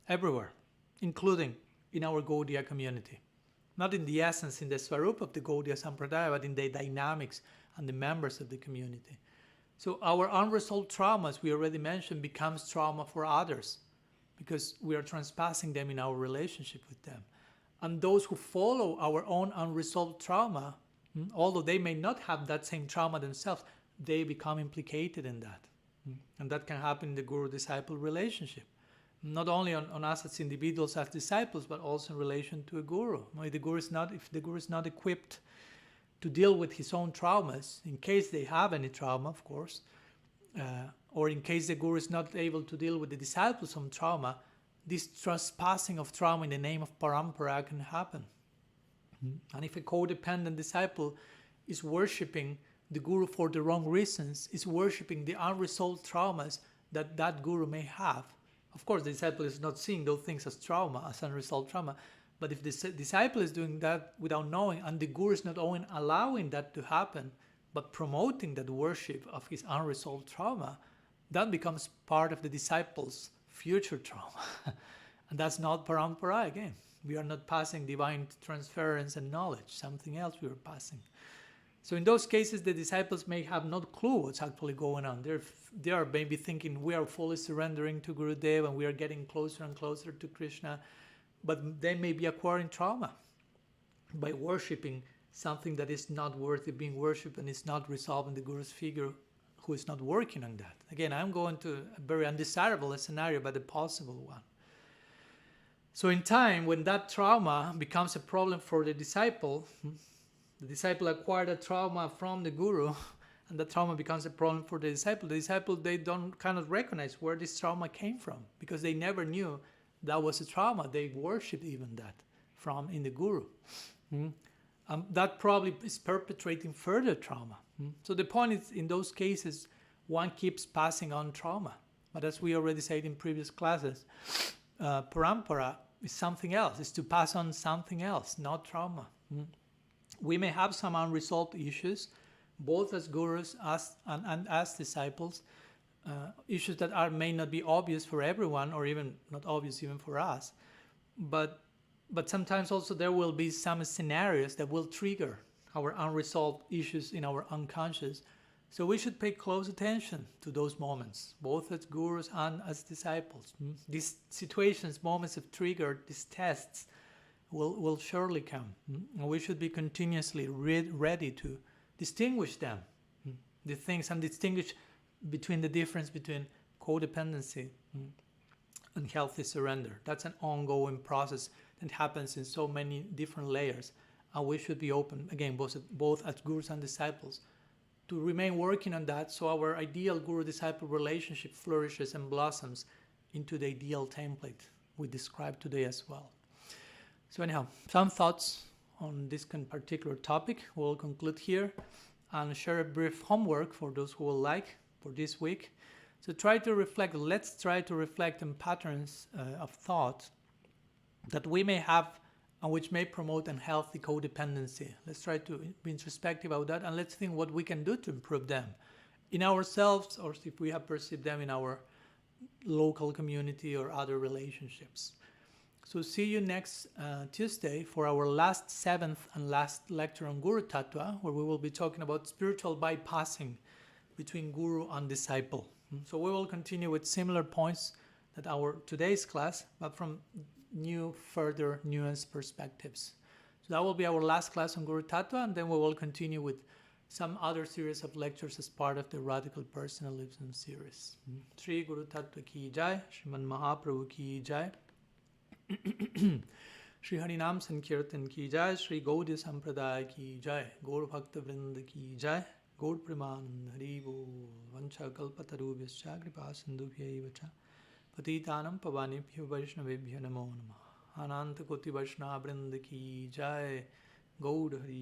Speaker 1: everywhere, including in our Gaudiya community. Not in the essence, in the Swarup of the Gaudiya Sampradaya, but in the dynamics and the members of the community. So our unresolved trauma, as we already mentioned, becomes trauma for others because we are transpassing them in our relationship with them. And those who follow our own unresolved trauma, although they may not have that same trauma themselves, they become implicated in that. And that can happen in the guru-disciple relationship. Not only on us as individuals, as disciples, but also in relation to a guru. If the guru is not equipped to deal with his own traumas, in case they have any trauma, of course, or in case the guru is not able to deal with the disciples' own trauma, this trespassing of trauma in the name of parampara can happen. And if a codependent disciple is worshipping the guru for the wrong reasons, is worshipping the unresolved traumas that guru may have. Of course, the disciple is not seeing those things as trauma, as unresolved trauma. But if the disciple is doing that without knowing, and the guru is not only allowing that to happen, but promoting that worship of his unresolved trauma, that becomes part of the disciple's future trauma. And that's not parampara again. We are not passing divine transference and knowledge, something else we are passing. So in those cases, the disciples may have no clue what's actually going on. They are maybe thinking we are fully surrendering to Gurudev and we are getting closer and closer to Krishna, but they may be acquiring trauma by worshipping something that is not worthy being worshipped and is not resolving the Guru's figure who is not working on that. Again, I'm going to a very undesirable scenario, but a possible one. So in time, when that trauma becomes a problem for the disciple acquired a trauma from the guru, and the trauma becomes a problem for the disciple, they don't kind of recognize where this trauma came from, because they never knew that was a trauma. They worshipped even that from in the guru. That probably is perpetrating further trauma. So the point is, in those cases, one keeps passing on trauma. But as we already said in previous classes, parampara is something else. It's to pass on something else, not trauma. We may have some unresolved issues, both as gurus and as disciples, issues that may not be obvious for everyone, or even not obvious even for us. But sometimes also there will be some scenarios that will trigger our unresolved issues in our unconscious. So we should pay close attention to those moments, both as gurus and as disciples. These situations, moments of trigger, these tests, will surely come. And we should be continuously ready to distinguish them, the things, and distinguish between the difference between codependency and healthy surrender. That's an ongoing process that happens in so many different layers. And we should be open, again, both as gurus and disciples, to remain working on that, so our ideal guru-disciple relationship flourishes and blossoms into the ideal template we described today as well. So anyhow, some thoughts on this particular topic. We'll conclude here and share a brief homework for those who will like for this week. So let's try to reflect on patterns of thought that we may have and which may promote unhealthy codependency. Let's try to be introspective about that, and let's think what we can do to improve them in ourselves, or if we have perceived them in our local community or other relationships. So see you next Tuesday for our seventh and last lecture on GURU-TATTVA, where we will be talking about spiritual bypassing between guru and disciple. So we will continue with similar points that our today's class, but from new further nuanced perspectives. So that will be our last class on Guru-TATTVA, and then we will continue with some other series of lectures as part of the Radical Personalism series. Shri Guru-TATTVA ki jai, Shriman Mahaprabhu ki jai, Shri Harinam Sankirtan ki jai, Shri Gaudiya Sampradaya ki jai, Gaur Bhakta Vrinda ki jai, Gaur Premanand Haribo, Vancha Kalpatarubhyascha Kripa Sindhubhyaivacha, Patitanam Pavanebhyo Vaishnavebhyo Namo Namah. Ananta Koti Vaishnava Vrinda ki jai, Gaur Hari.